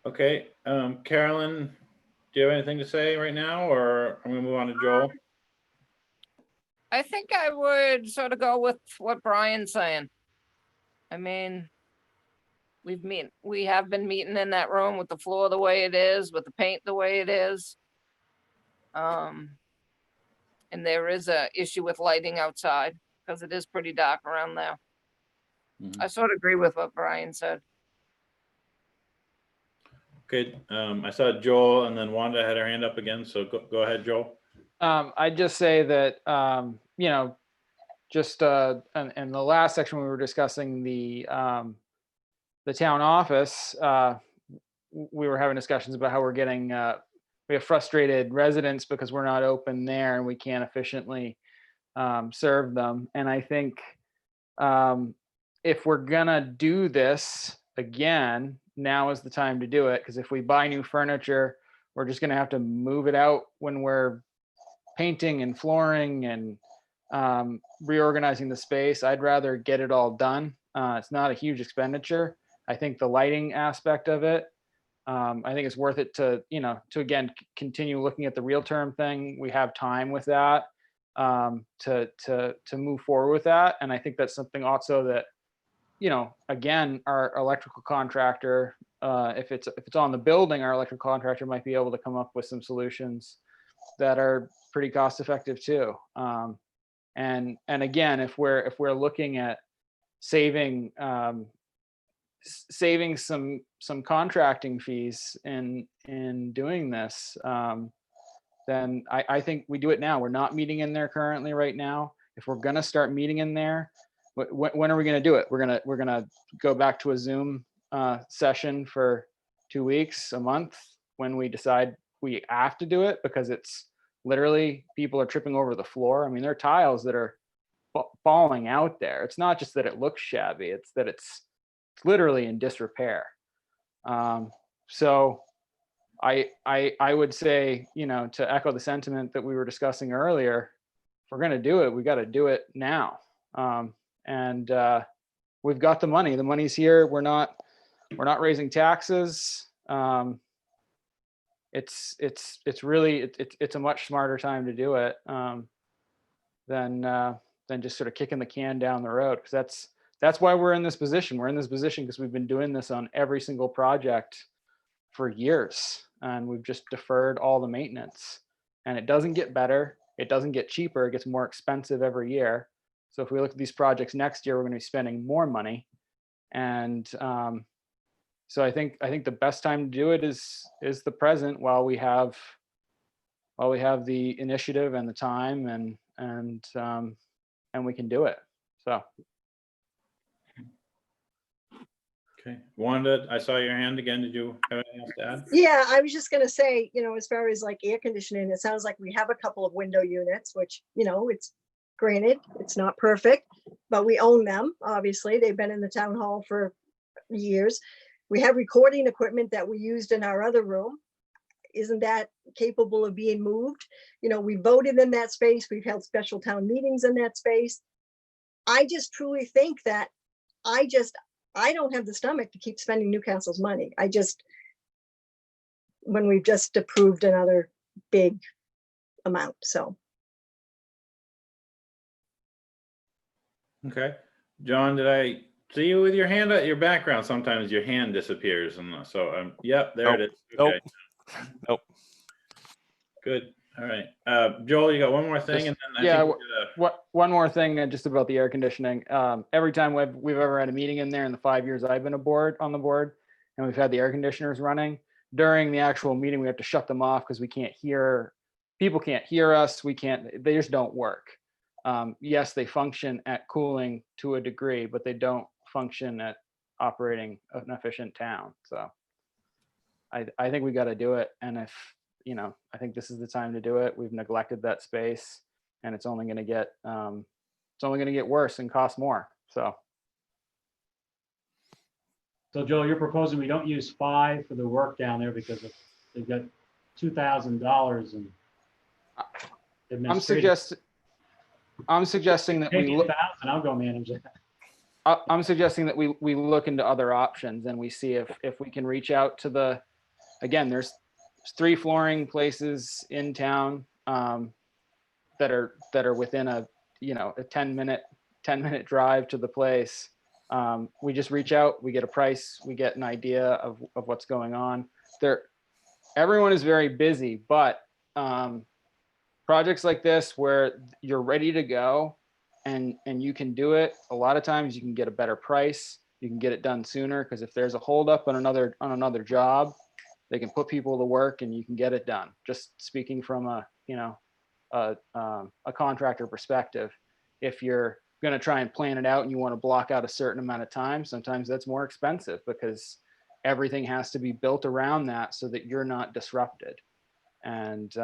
Okay, Carolyn, do you have anything to say right now, or I'm gonna move on to Joel? I think I would sort of go with what Brian's saying. I mean, we have been meeting in that room with the floor the way it is, with the paint the way it is. And there is a issue with lighting outside because it is pretty dark around there. Mhm. I sort of agree with what Brian said. Okay, I saw Joel and then Wanda had her hand up again, so go ahead, Joel. I'd just say that, you know, just in the last section, we were discussing the town office. We were having discussions about how we're getting, we have frustrated residents because we're not open there and we can't efficiently serve them. And I think if we're gonna do this again, now is the time to do it. Because if we buy new furniture, we're just gonna have to move it out when we're painting and flooring and reorganizing the space. I'd rather get it all done. It's not a huge expenditure. I think the lighting aspect of it, I think it's worth it to, you know, to again, continue looking at the real term thing. We have time with that to move forward with that. And I think that's something also that, you know, again, our electrical contractor, if it's on the building, our electrical contractor might be able to come up with some solutions that are pretty cost effective too. And again, if we're looking at saving some contracting fees in doing this, then I think we do it now. We're not meeting in there currently right now. If we're gonna start meeting in there, when are we gonna do it? We're gonna go back to a Zoom session for 2 weeks, a month, when we decide we have to do it, because it's literally people are tripping over the floor. I mean, there are tiles that are falling out there. It's not just that it looks shabby, it's that it's literally in disrepair. So I would say, you know, to echo the sentiment that we were discussing earlier, if we're going to do it, we got to do it now. And we've got the money. The money's here. We're not raising taxes. It's really it's a much smarter time to do it than just sort of kicking the can down the road. Because that's why we're in this position. We're in this position because we've been doing this on every single project for years, and we've just deferred all the maintenance. And it doesn't get better. It doesn't get cheaper. It gets more expensive every year. So if we look at these projects next year, we're going to be spending more money. And so I think the best time to do it is the present, while we have the initiative and the time, and we can do it. So. Okay, Wanda, I saw your hand again. Did you have anything else to add? Yeah, I was just gonna say, you know, as far as like air conditioning, it sounds like we have a couple of window units, which, you know, it's granted, it's not perfect, but we own them. Obviously, they've been in the town hall for years. We have recording equipment that we used in our other room. Isn't that capable of being moved? You know, we voted in that space. We've held special town meetings in that space. I just truly think that I don't have the stomach to keep spending Newcastle's money. When we've just approved another big amount, so. Okay. John, did I see you with your hand at your background? Sometimes your hand disappears. And so, yep, there it is. Okay. Nope. Good. All right. Joel, you got one more thing, and then I Yeah, think one more thing just about the air conditioning. Every time we've ever had a meeting in there in the 5 years I've been on the board, and we've had the air conditioners running, during the actual meeting, we have to shut them off because we can't hear, people can't hear us. They just don't work. Yes, they function at cooling to a degree, but they don't function at operating an efficient town. So I think we got to do it. And if, I think this is the time to do it. We've neglected that space, and it's only going to get worse and cost more. So Joel, you're proposing we don't use 5 for the work down there because they've got $2,000 in administrative. I'm suggesting that Maybe we look. 1,000, I'll go manage it. I'm suggesting that we look into other options and we see if we can reach out to again, there's 3 flooring places in town that are within a 10-minute drive to the place. We just reach out, we get a price, we get an idea of what's going on there. Everyone is very busy, but projects like this where you're ready to go and you can do it, a lot of times you can get a better price, you can get it done sooner, because if there's a holdup on another job, they can put people to work and you can get it done. Just speaking from a contractor perspective, if you're going to try and plan it out and you want to block out a certain amount of time, sometimes that's more expensive because everything has to be built around that so that you're not disrupted. And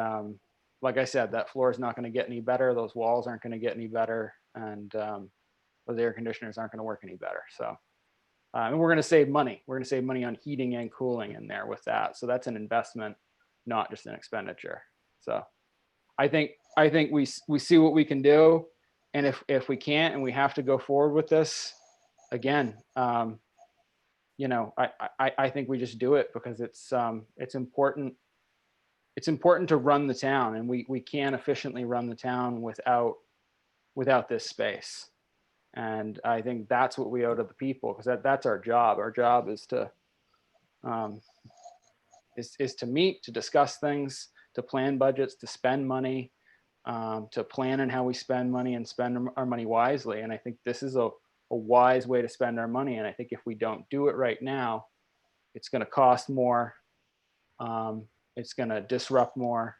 like I said, that floor is not going to get any better. Those walls aren't going to get any better. And those air conditioners aren't going to work any better. So, and we're going to save money. We're going to save money on heating and cooling in there with that. So that's an investment, not just an expenditure. So I think we see what we can do. And if we can't and we have to go forward with this, again, I think we just do it because it's important. It's important to run the town, and we can't efficiently run the town without this space. And I think that's what we owe to the people, because that's our job. Our job is to meet, to discuss things, to plan budgets, to spend money, to plan on how we spend money and spend our money wisely. And I think this is a wise way to spend our money. And I think if we don't do it right now, it's going to cost more. It's going to disrupt more,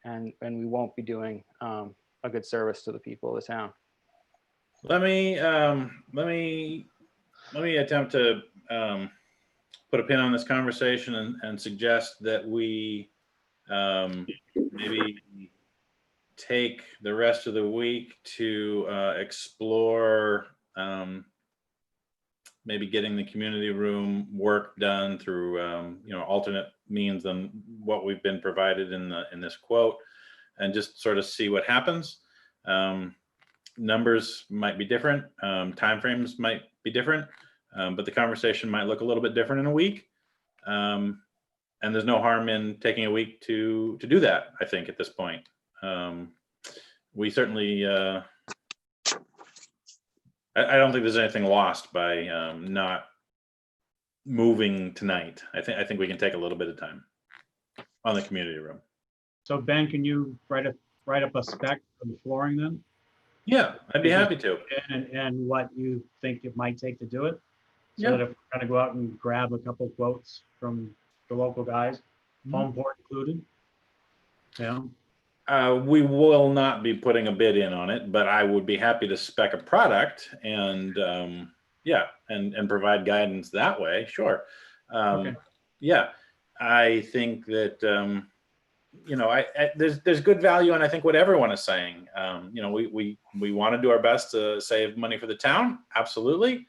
and we won't be doing a good service to the people of the town. let me attempt to put a pin on this conversation and suggest that we maybe take the rest of the week to explore maybe getting the community room work done through alternate means than what we've been provided in this quote, and just sort of see what happens. Numbers might be different, timeframes might be different, but the conversation might look a little bit different in a week. And there's no harm in taking a week to do that, I think, at this point. We certainly, I don't think there's anything lost by not moving tonight. I think we can take a little bit of time on the community room. So Ben, can you write up a spec for the flooring then? Yeah, I'd be happy to. And what you think it might take to do it? So Yeah. that if we're gonna go out and grab a couple quotes from the local guys, foam board included. We will not be putting a bid in on it, but I would be happy to spec a product and and provide guidance that way. Sure. Okay. Yeah, I think that there's good value, and I think what everyone is saying. We want to do our best to save money for the town. Absolutely,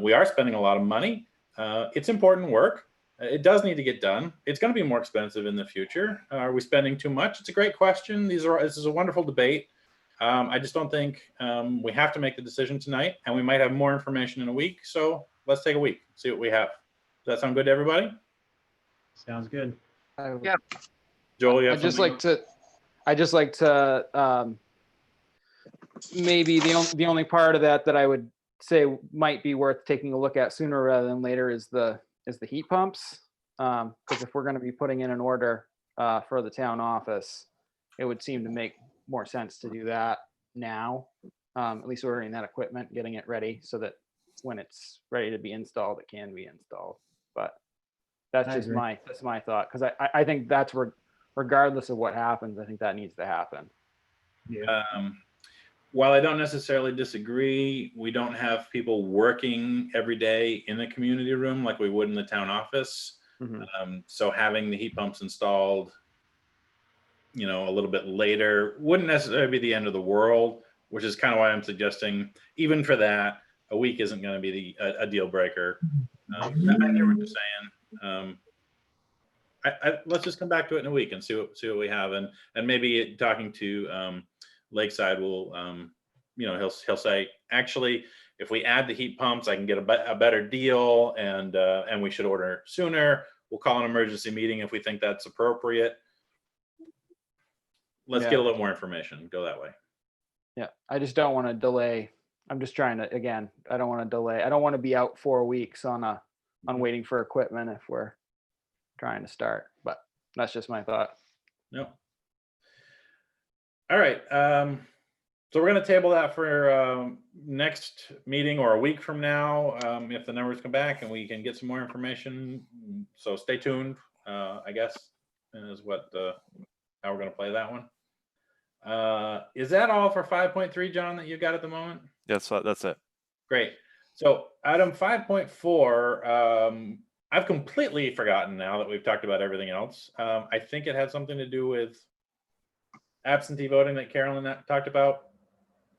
we are spending a lot of money. It's important work. It does need to get done. It's going to be more expensive in the future. Are we spending too much? It's a great question. This is a wonderful debate. I just don't think we have to make the decision tonight, and we might have more information in a week. So let's take a week, see what we have. Does that sound good to everybody? Sounds good. Yeah. Joel, you have I'd just like to maybe the only part of that that I would say might be worth taking a look at sooner rather than later is the heat pumps. Because if we're going to be putting in an order for the town office, it would seem to make more sense to do that now. At least ordering that equipment, getting it ready so that when it's ready to be installed, it can be installed. But that's I just agree. my thought, because I think that's regardless of what happens, I think that needs to happen. Yeah. While I don't necessarily disagree, we don't have people working every day in the community room like we would in the town office. Mhm. So having the heat pumps installed, you know, a little bit later wouldn't necessarily be the end of the world, which is kind of why I'm suggesting, even for that, a week isn't going to be a deal breaker. I hear what you're saying. Let's just come back to it in a week and see what we have, and maybe talking to Lakeside will, you know, he'll say, actually, if we add the heat pumps, I can get a better deal, and we should order sooner. We'll call an emergency meeting if we think that's appropriate. Let's Yeah. get a little more information. Go that way. Yeah, I just don't want to delay. I'm just trying to, again, I don't want to delay. I don't want to be out 4 weeks on waiting for equipment if we're trying to start, but that's just my thought. No. All right. So we're going to table that for next meeting or a week from now, if the numbers come back and we can get some more information. So stay tuned, I guess, is what how we're going to play that one. Is that all for 5.3, John, that you got at the moment? That's it. Great. So item 5.4, I've completely forgotten now that we've talked about everything else. I think it had something to do with absentee voting that Carolyn talked about.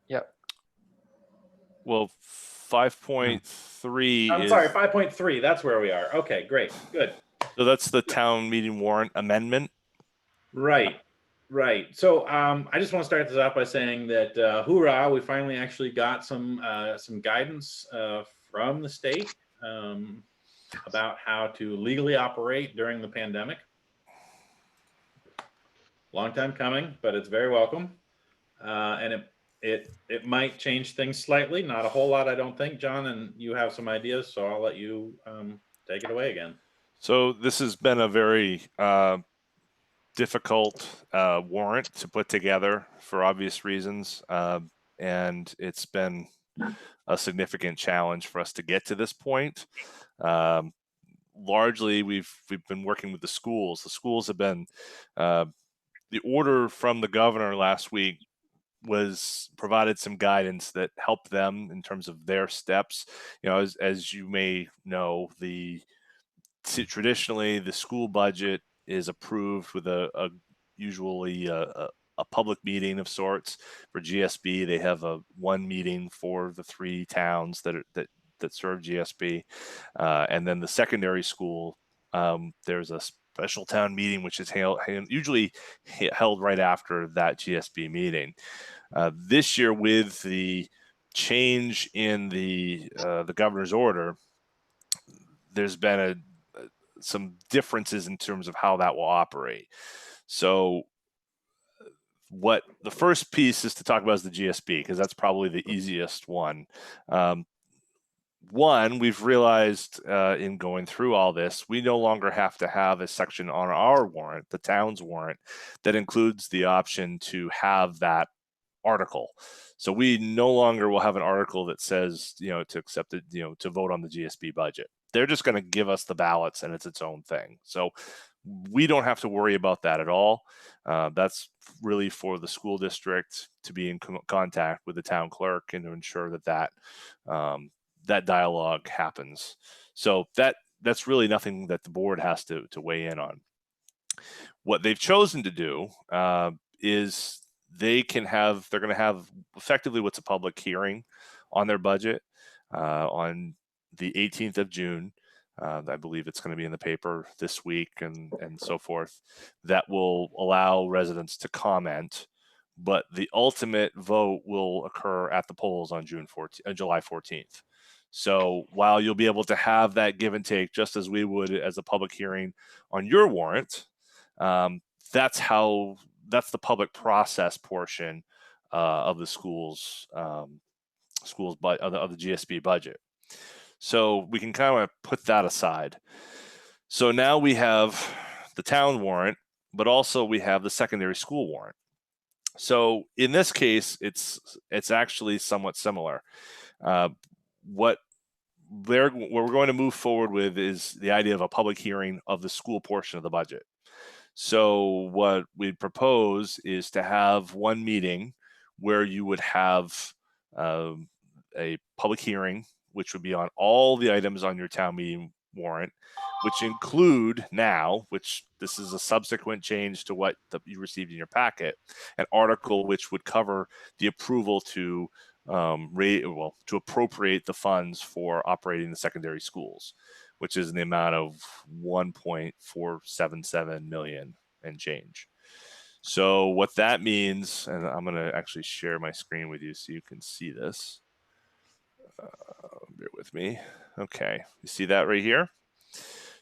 Yep. Well, 5.3 I'm is, sorry, 5.3. That's where we are. Okay, great. Good. so that's the town meeting warrant amendment. Right. Right. So I just want to start this off by saying that hoorah, we finally actually got some guidance from the state about how to legally operate during the pandemic. Long time coming, but it's very welcome. And it might change things slightly, not a whole lot, I don't think, John, and you have some ideas, so I'll let you take it away again. So this has been a very difficult warrant to put together for obvious reasons, and it's been a significant challenge for us to get to this point. Largely, we've been working with the schools. The schools have been the order from the governor last week was provided some guidance that helped them in terms of their steps. You know, as you may know, traditionally the school budget is approved with usually a public meeting of sorts. For GSB, they have one meeting for the 3 towns that serve GSB, and then the secondary school, there's a special town meeting which is usually held right after that GSB meeting. This year, with the change in the governor's order, there's been some differences in terms of how that will operate. So what the first piece is to talk about is the GSB, because that's probably the easiest one. One, we've realized in going through all this, we no longer have to have a section on our warrant, the town's warrant, that includes the option to have that article. So we no longer will have an article that says, you know, to accept it, you know, to vote on the GSB budget. They're just going to give us the ballots, and it's its own thing. So we don't have to worry about that at all. That's really for the school district to be in contact with the town clerk and to ensure that that dialogue happens. So that's really nothing that the board has to weigh in on. What they've chosen to do is they're going to have effectively what's a public hearing on their budget on the 18th of June. I believe it's going to be in the paper this week and so forth. That will allow residents to comment, but the ultimate vote will occur at the polls on July 14th. So while you'll be able to have that give and take, just as we would as a public hearing on your warrant, that's the public process portion of the schools of the GSB budget. So we can kind of put that aside. So now we have the town warrant, but also we have the secondary school warrant. So in this case, it's actually somewhat similar. What we're going to move forward with is the idea of a public hearing of the school portion of the budget. So what we'd propose is to have one meeting where you would have a public hearing, which would be on all the items on your town meeting warrant, which include now, which this is a subsequent change to what you received in your packet, an article which would cover the approval to to appropriate the funds for operating the secondary schools, which is in the amount of 1.477 million and change. So what that means, and I'm going to actually share my screen with you so you can see this. Bear with me. Okay, you see that right here?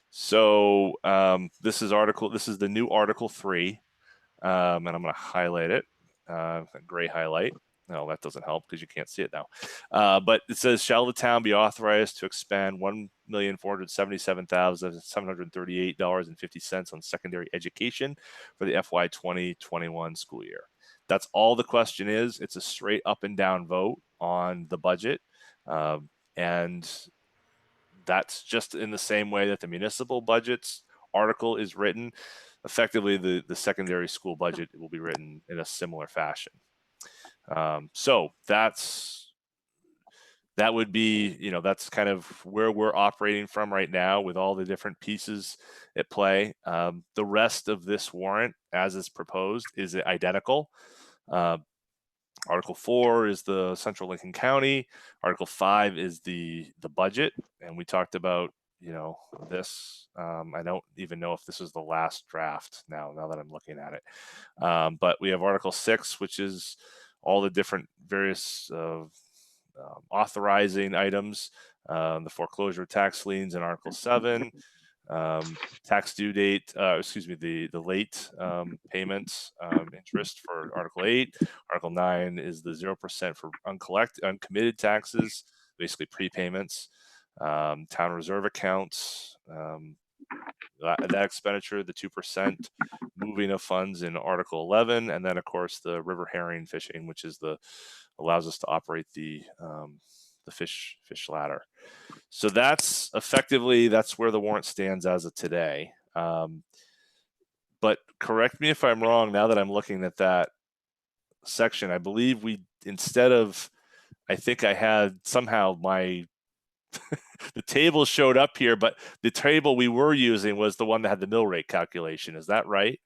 So this is the new Article 3, and I'm going to highlight it, a gray highlight. No, that doesn't help because you can't see it now. But it says, shall the town be authorized to expend $1,477,738.50 on secondary education for the FY 2021 school year? That's all the question is. It's a straight up and down vote on the budget. And that's just in the same way that the municipal budgets article is written. Effectively, the secondary school budget will be written in a similar fashion. So that would be, that's kind of where we're operating from right now with all the different pieces at play. The rest of this warrant, as is proposed, is identical. Article 4 is the Central Lincoln County. Article 5 is the budget, and we talked about this. I don't even know if this is the last draft now that I'm looking at it. But we have Article 6, which is all the different various authorizing items, the foreclosure tax liens in Article 7, tax due date, the late payments, interest for Article 8. Article 9 is the 0% for uncommitted taxes, basically prepayments, town reserve accounts, that expenditure, the 2% moving of funds in Article 11, and then of course the river herring fishing, which is allows us to operate the fish ladder. So that's where the warrant stands as of today. But correct me if I'm wrong. Now that I'm looking at that section, I believe I think I had somehow the table showed up here, but the table we were using was the one that had the mill rate calculation. Is that right?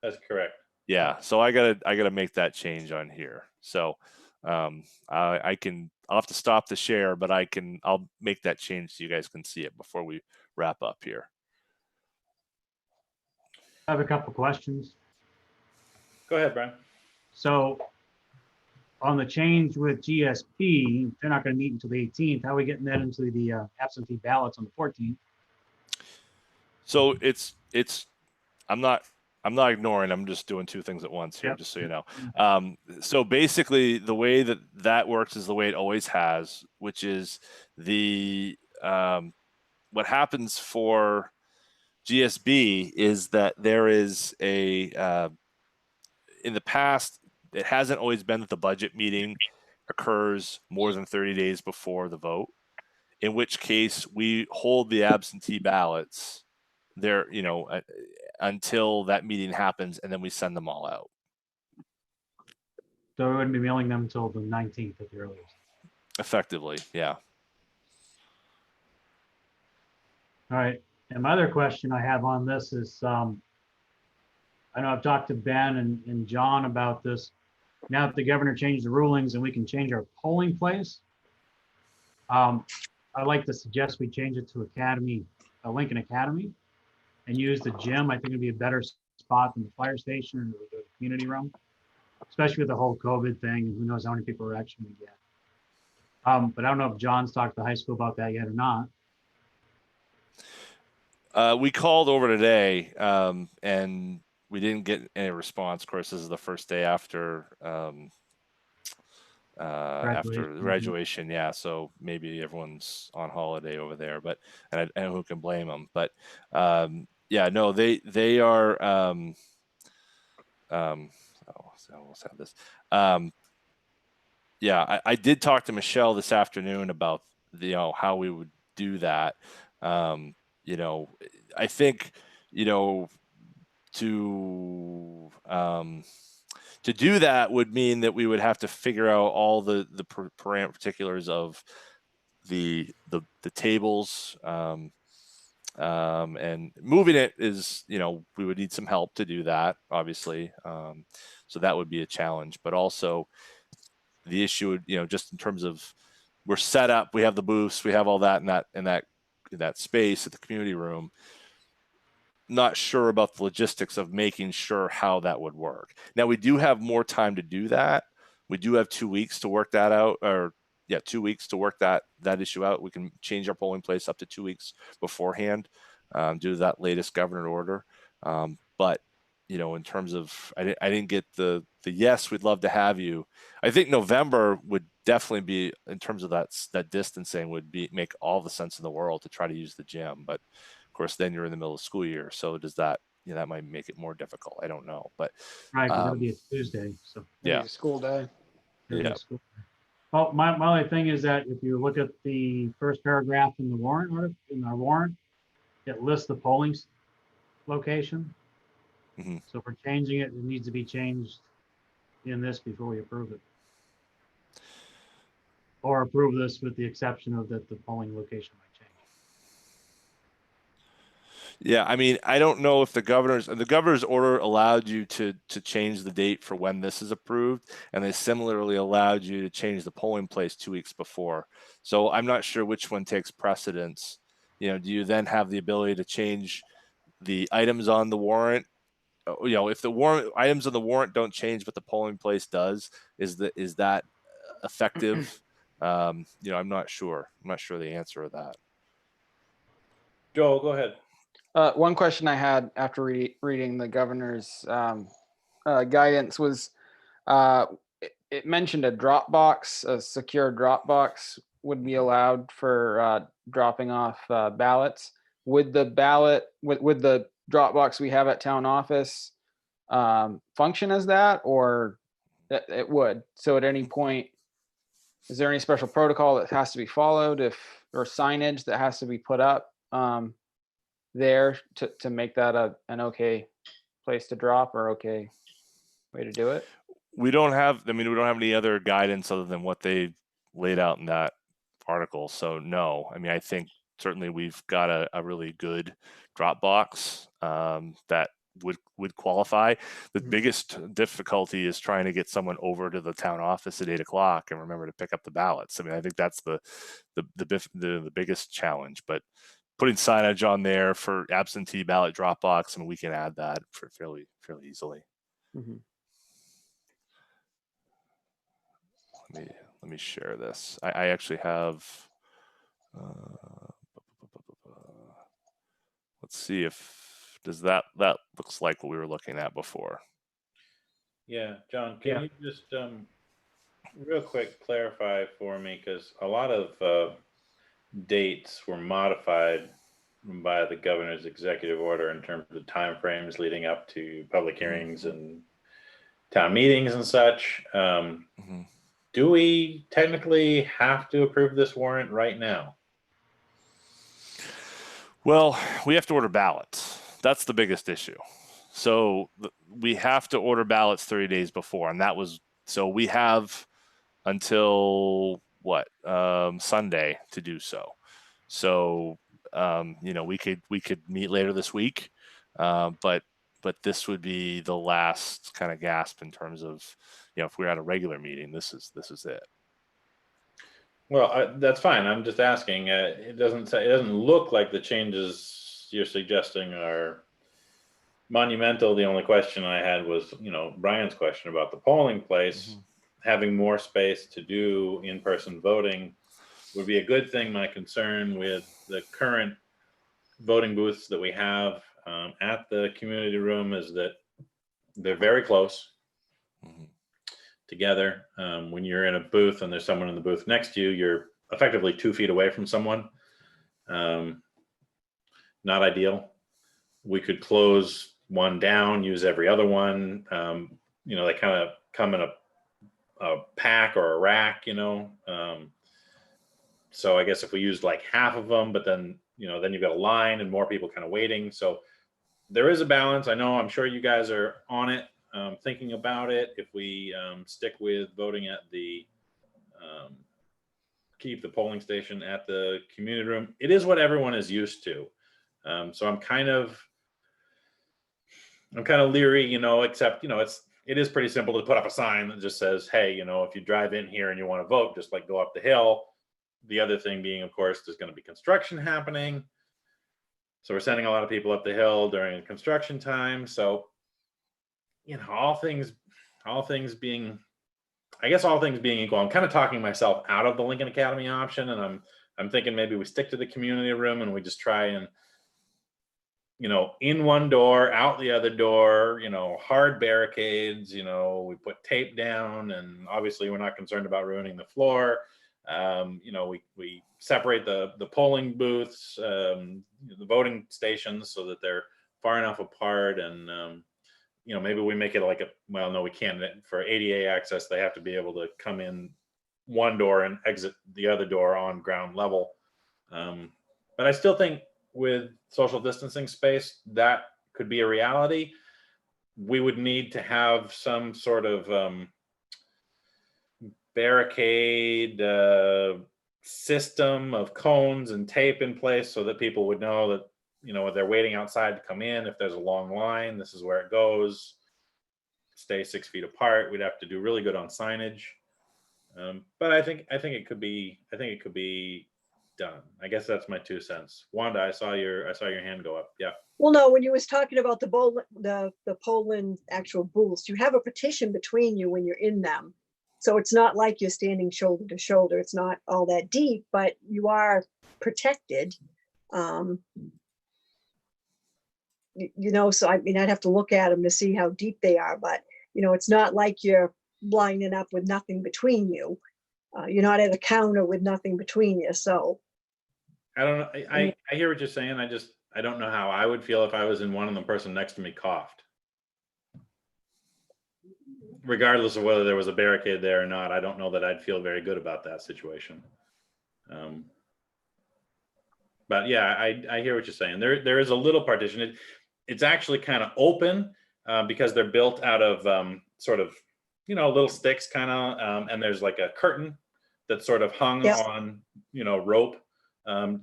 That's correct. Yeah. So I gotta make that change on here. So I'll have to stop the share, but I'll make that change so you guys can see it before we wrap up here. I have a couple questions. Go ahead, Brian. So on the change with GSP, they're not going to meet until the 18th. How are we getting that into the absentee ballots on the 14th? So I'm not ignoring. I'm just doing two things at once here, Yep. just so you know. So basically, the way that works is the way it always has, which is what happens for GSB is that there is in the past, it hasn't always been that the budget meeting occurs more than 30 days before the vote, in which case we hold the absentee ballots there, until that meeting happens, and then we send them all out. So we wouldn't be mailing them until the 19th at the earliest. Effectively, yeah. All right. And my other question I have on this is, I know I've talked to Ben and John about this. Now that the governor changed the rulings and we can change our polling place, I'd like to suggest we change it to Lincoln Academy, and use the gym. I think it'd be a better spot than the fire station or the community room, especially with the whole COVID thing, and who knows how many people are actually going to get. But I don't know if John's talked to the high school about that yet or not. We called over today, and we didn't get any response. Of course, this is the first day after after Graduation, graduation. Yeah, so maybe everyone's on holiday over there, but and who can blame them? But yeah, no, they are. So let's have this. Yeah, I did talk to Michelle this afternoon about how we would do that. You know, I think to do that would mean that we would have to figure out all the particulars of the tables, and moving it is, we would need some help to do that, obviously. So that would be a challenge, but also the issue would, just in terms of we're set up, we have the booths, we have all that in that space at the community room. Not sure about the logistics of making sure how that would work. Now we do have more time to do that. We do have 2 weeks to work that out, or 2 weeks to work that issue out. We can change our polling place up to 2 weeks beforehand, due to that latest governor order. But in terms of, I didn't get the yes, we'd love to have you. I think November would definitely be, in terms of that distancing, would make all the sense in the world to try to use the gym. But of course, then you're in the middle of school year, so does that? That might make it more difficult. I don't know, but right, because it'll be a Tuesday, so. Maybe yeah, a school day. it'll be a Yeah. school. Well, my only thing is that if you look at the first paragraph in the warrant, in our warrant, it lists the polling location. Mhm. So if we're changing it, it needs to be changed in this before we approve it. Or approve this with the exception of that the polling location might change. Yeah, I mean, I don't know if the governor's order allowed you to change the date for when this is approved, and they similarly allowed you to change the polling place 2 weeks before. So I'm not sure which one takes precedence. Do you then have the ability to change the items on the warrant? If the warrant items on the warrant don't change, but the polling place does, is that effective? I'm not sure. I'm not sure the answer to that. Joel, go ahead. One question I had after reading the governor's guidance was, it mentioned a Dropbox, a secure Dropbox would be allowed for dropping off ballots. Would the would the Dropbox we have at town office function as that, or it would? So at any point, is there any special protocol that has to be followed, or signage that has to be put up there to make that an okay place to drop, or okay way to do it? We don't have any other guidance other than what they laid out in that article. So no, I think certainly we've got a really good Dropbox that would qualify. The biggest difficulty is trying to get someone over to the town office at 8:00 and remember to pick up the ballots. I think that's the biggest challenge. But putting signage on there for absentee ballot Dropbox, we can add that for fairly easily. Mm-hmm. Let me share this. I actually have. Let's see if that looks like what we were looking at before. Yeah, John, can you just real quick clarify for me, because a lot of dates were modified by the governor's executive order in terms of timeframes leading up to public hearings and town meetings and such. Do we technically have to approve this warrant right now? Well, we have to order ballots. That's the biggest issue. So we have to order ballots 30 days before, and so we have until Sunday to do so. So we could meet later this week, but this would be the last kind of gasp in terms of if we're at a regular meeting, this is it. Well, that's fine. I'm just asking. It doesn't look like the changes you're suggesting are monumental. The only question I had was, Brian's question about the polling place. Having more space to do in-person voting would be a good thing. My concern with the current voting booths that we have at the community room is that they're very close. together. When you're in a booth and there's someone in the booth next to you, you're effectively 2 feet away from someone. Not ideal. We could close one down, use every other one. They kind of come in a pack or a rack, so I guess if we used like half of them, but then you've got a line and more people kind of waiting. So there is a balance. I'm sure you guys are on it, thinking about it. If we stick with voting at the keep the polling station at the community room, it is what everyone is used to. So I'm kind of leery, except it is pretty simple to put up a sign that just says, hey, if you drive in here and you want to vote, just like go up the hill. The other thing being, of course, there's going to be construction happening. So we're sending a lot of people up the hill during construction time. So, all things being equal, I'm kind of talking myself out of the Lincoln Academy option. And I'm thinking maybe we stick to the community room and we just try and, in one door, out the other door, hard barricades, we put tape down, and obviously we're not concerned about ruining the floor. We separate the polling booths, the voting stations, so that they're far enough apart. And, maybe we make it like no, we can't. For ADA access, they have to be able to come in one door and exit the other door on ground level. But I still think with social distancing space, that could be a reality. We would need to have some sort of barricade system of cones and tape in place so that people would know that, when they're waiting outside to come in, if there's a long line, this is where it goes. Stay 6 feet apart. We'd have to do really good on signage. But I think it could be done. I guess that's my 2 cents. Wanda, I saw your hand go up. Yeah. Well, no, when you was talking about the polling actual booths, you have a partition between you when you're in them. So it's not like you're standing shoulder to shoulder. It's not all that deep, but you are protected. So I'd have to look at them to see how deep they are, but it's not like you're lining up with nothing between you. You're not at a counter with nothing between you. So I don't know. I hear what you're saying. I don't know how I would feel if I was in one and the person next to me coughed. Regardless of whether there was a barricade there or not, I don't know that I'd feel very good about that situation. But yeah, I hear what you're saying. There is a little partition. It's actually kind of open because they're built out of sort of, little sticks kind of, and there's like a curtain that's sort of hung on, rope,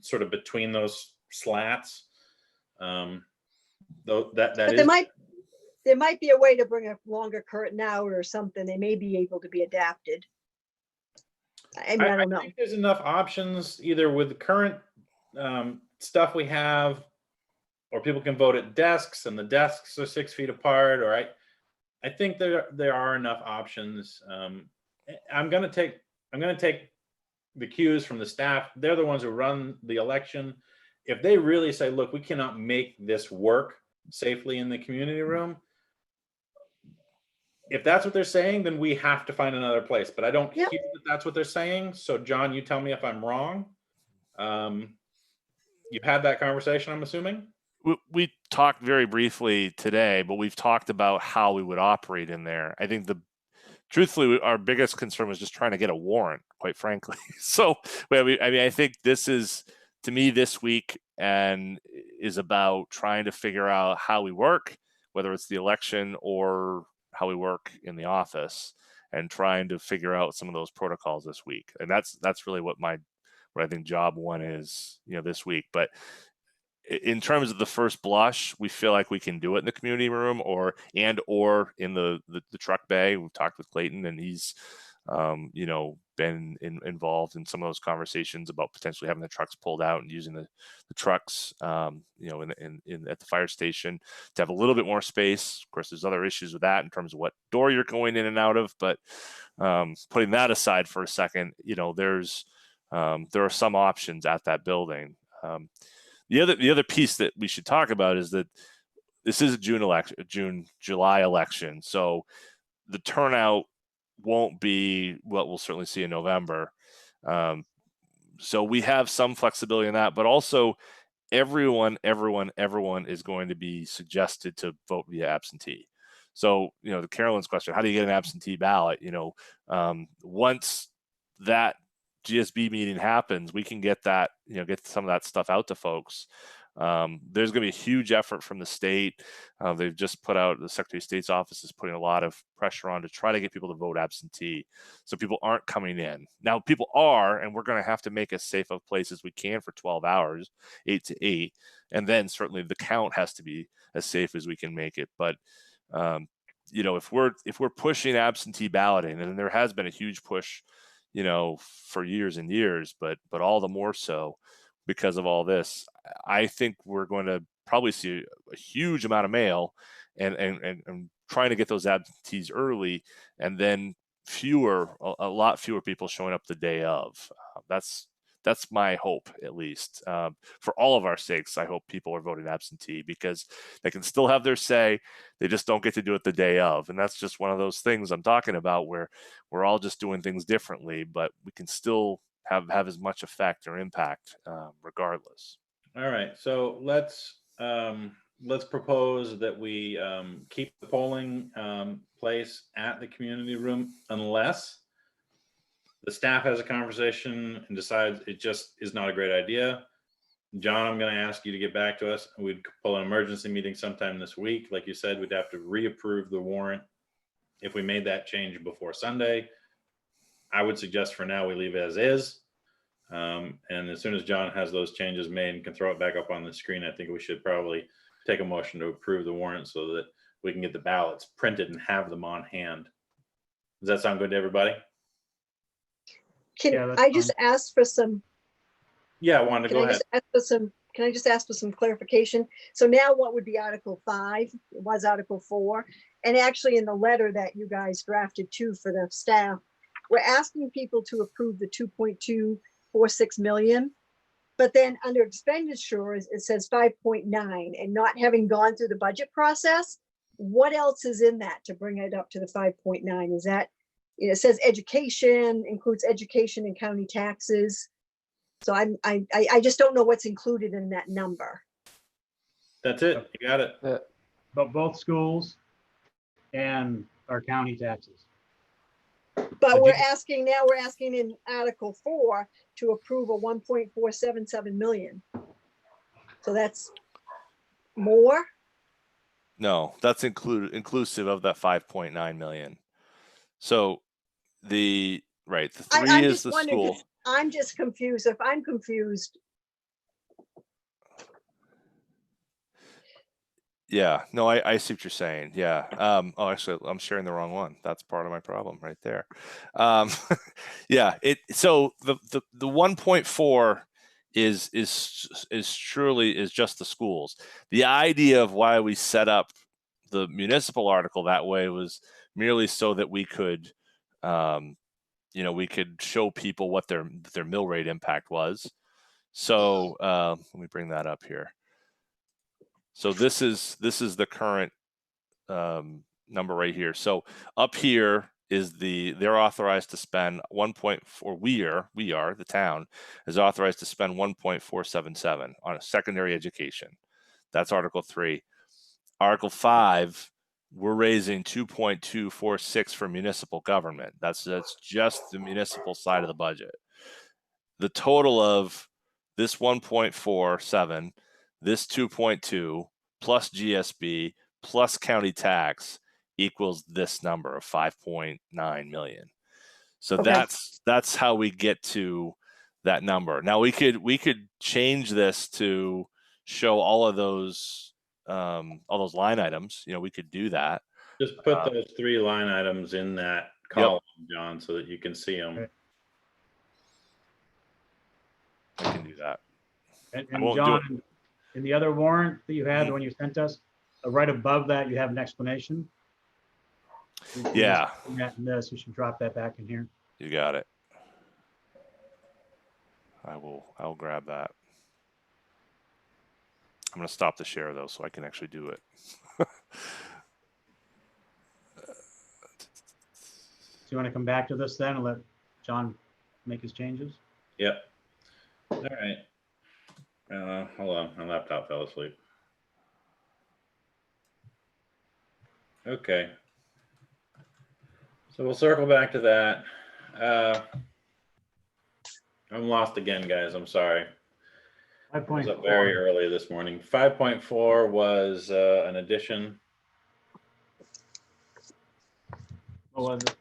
sort of between those slats. Though that but is. There might be a way to bring a longer curtain out or something. They may be able to be adapted. I don't know. I think there's enough options either with the current stuff we have, or people can vote at desks and the desks are 6 feet apart. Or I think there are enough options. I'm gonna take the cues from the staff. They're the ones who run the election. If they really say, look, we cannot make this work safely in the community room, if that's what they're saying, then we have to find another place. But I don't hear that that's what they're saying. So John, you tell me if I'm wrong. You've had that conversation, I'm assuming? We talked very briefly today, but we've talked about how we would operate in there. I think truthfully, our biggest concern was just trying to get a warrant, quite frankly. So, I think this is, to me, this week and is about trying to figure out how we work, whether it's the election or how we work in the office, and trying to figure out some of those protocols this week. And that's really what I think job one is, this week. But in terms of the first blush, we feel like we can do it in the community room or in the truck bay. We've talked with Clayton, and he's been involved in some of those conversations about potentially having the trucks pulled out and using the trucks at the fire station to have a little bit more space. Of course, there's other issues with that in terms of what door you're going in and out of, but putting that aside for a second, there are some options at that building. The other piece that we should talk about is that this is a July election, so the turnout won't be what we'll certainly see in November. So we have some flexibility in that, but also everyone is going to be suggested to vote via absentee. So, to Carolyn's question, how do you get an absentee ballot? Once that GSB meeting happens, we can get that, get some of that stuff out to folks. There's going to be a huge effort from the state. They've just put out, the Secretary of State's office is putting a lot of pressure on to try to get people to vote absentee. So people aren't coming in. Now people are, and we're going to have to make as safe a place as we can for 12 hours, 8 to 8. And then certainly the count has to be as safe as we can make it. But, if we're pushing absentee balloting, and there has been a huge push, for years and years, but all the more so because of all this, I think we're going to probably see a huge amount of mail and trying to get those absentees early, and then a lot fewer people showing up the day of. That's my hope, at least. For all of our sakes, I hope people are voting absentee because they can still have their say. They just don't get to do it the day of. And that's just one of those things I'm talking about where we're all just doing things differently, but we can still have as much effect or impact regardless. All right, so let's propose that we keep the polling place at the community room unless the staff has a conversation and decides it just is not a great idea. John, I'm going to ask you to get back to us. We'd pull an emergency meeting sometime this week. Like you said, we'd have to reapprove the warrant if we made that change before Sunday. I would suggest for now we leave it as is. And as soon as John has those changes made and can throw it back up on the screen, I think we should probably take a motion to approve the warrant so that we can get the ballots printed and have them on hand. Does that sound good to everybody? Can Yeah, that's I just ask for some, Yeah, Wanda, can go I ahead. just ask for some, can I just ask for some clarification? So now what would be Article 5? It was Article 4. And actually in the letter that you guys drafted too for the staff, we're asking people to approve the 2.246 million. But then under expenditures, it says 5.9, and not having gone through the budget process, what else is in that to bring it up to the 5.9? Is that, it says education, includes education and county taxes. So I just don't know what's included in that number. That's it. You got it. But both schools and our county taxes. But we're asking in Article 4 to approve a 1.477 million. So that's more. No, that's inclusive of that 5.9 million. So the 3 I'm is just the wondering, school. 'cause I'm just confused. If I'm confused, Yeah, no, I see what you're saying. Yeah. Oh, actually, I'm sharing the wrong one. That's part of my problem right there. Yeah. So the 1.4 is truly is just the schools. The idea of why we set up the municipal article that way was merely so that we could, we could show people what their mill rate impact was. So let me bring that up here. So this is the current number right here. So up here is they're authorized to spend 1.4. We are the town is authorized to spend 1.477 on a secondary education. That's Article 3. Article 5, we're raising 2.246 for municipal government. That's just the municipal side of the budget. The total of this 1.47, this 2.2 plus GSB plus county tax equals this number of 5.9 million. So Okay. that's how we get to that number. Now we could change this to show all those line items. We could do that. Just put those 3 line items in that column, John, so that you can see them. Okay. I can do that. And I won't do John, in the other warrant that you had, the one you sent us, right above that, you have an explanation. Yeah. And this, you should drop that back in here. You got it. I'll grab that. I'm going to stop the share though, so I can actually do it. you want to come back to this then and let John make his changes? Yep. All right. Hold on, my laptop fell asleep. Okay. So we'll circle back to that. I'm lost again, guys. I'm sorry. I was up very 5.4. early this morning. 5.4 was an addition. What was it?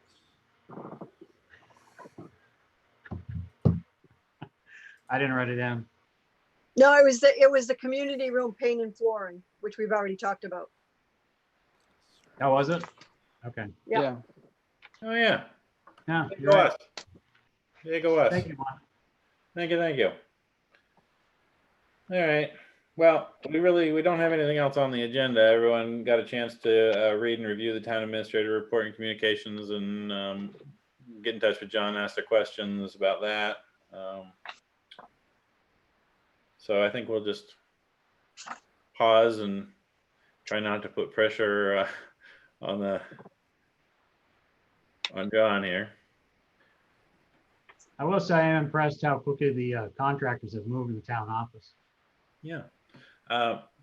I didn't write it down. No, it was the community room paint and flooring, which we've already talked about. That was it? Okay. Yeah. Yeah. Oh yeah. Yeah. There you you're go right. us. There you go us. Thank you, Mark. Thank you, thank you. All right. Well, we don't have anything else on the agenda. Everyone got a chance to read and review the town administrator report and communications, and get in touch with John, ask their questions about that. So I think we'll just pause and try not to put pressure on John here. I will say I am impressed how quickly the contractors have moved in the town office. Yeah.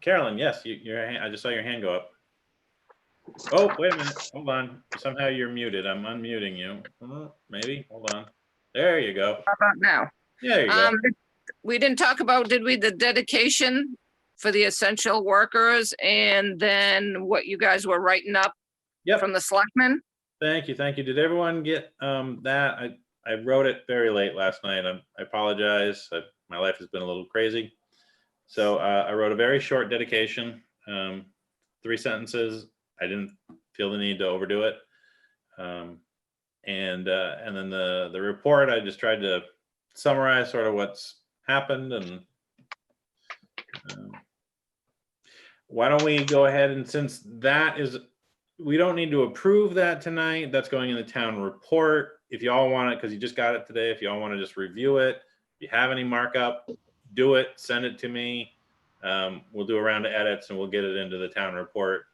Carolyn, yes, I just saw your hand go up. Oh, wait a minute. Hold on. Somehow you're muted. I'm unmuting you. Maybe. Hold on. There you go. How about now? There you go. We didn't talk about, did we, the dedication for the essential workers and then what you guys were writing up Yep. from the selectmen? Thank you. Thank you. Did everyone get that? I wrote it very late last night. I apologize. My life has been a little crazy. So I wrote a very short dedication, 3 sentences. I didn't feel the need to overdo it. And then the report, I just tried to summarize sort of what's happened. And why don't we go ahead, and since that is, we don't need to approve that tonight. That's going in the town report. If you all want it, because you just got it today, if you all want to just review it, if you have any markup, do it, send it to me. We'll do a round of edits and we'll get it into the town report.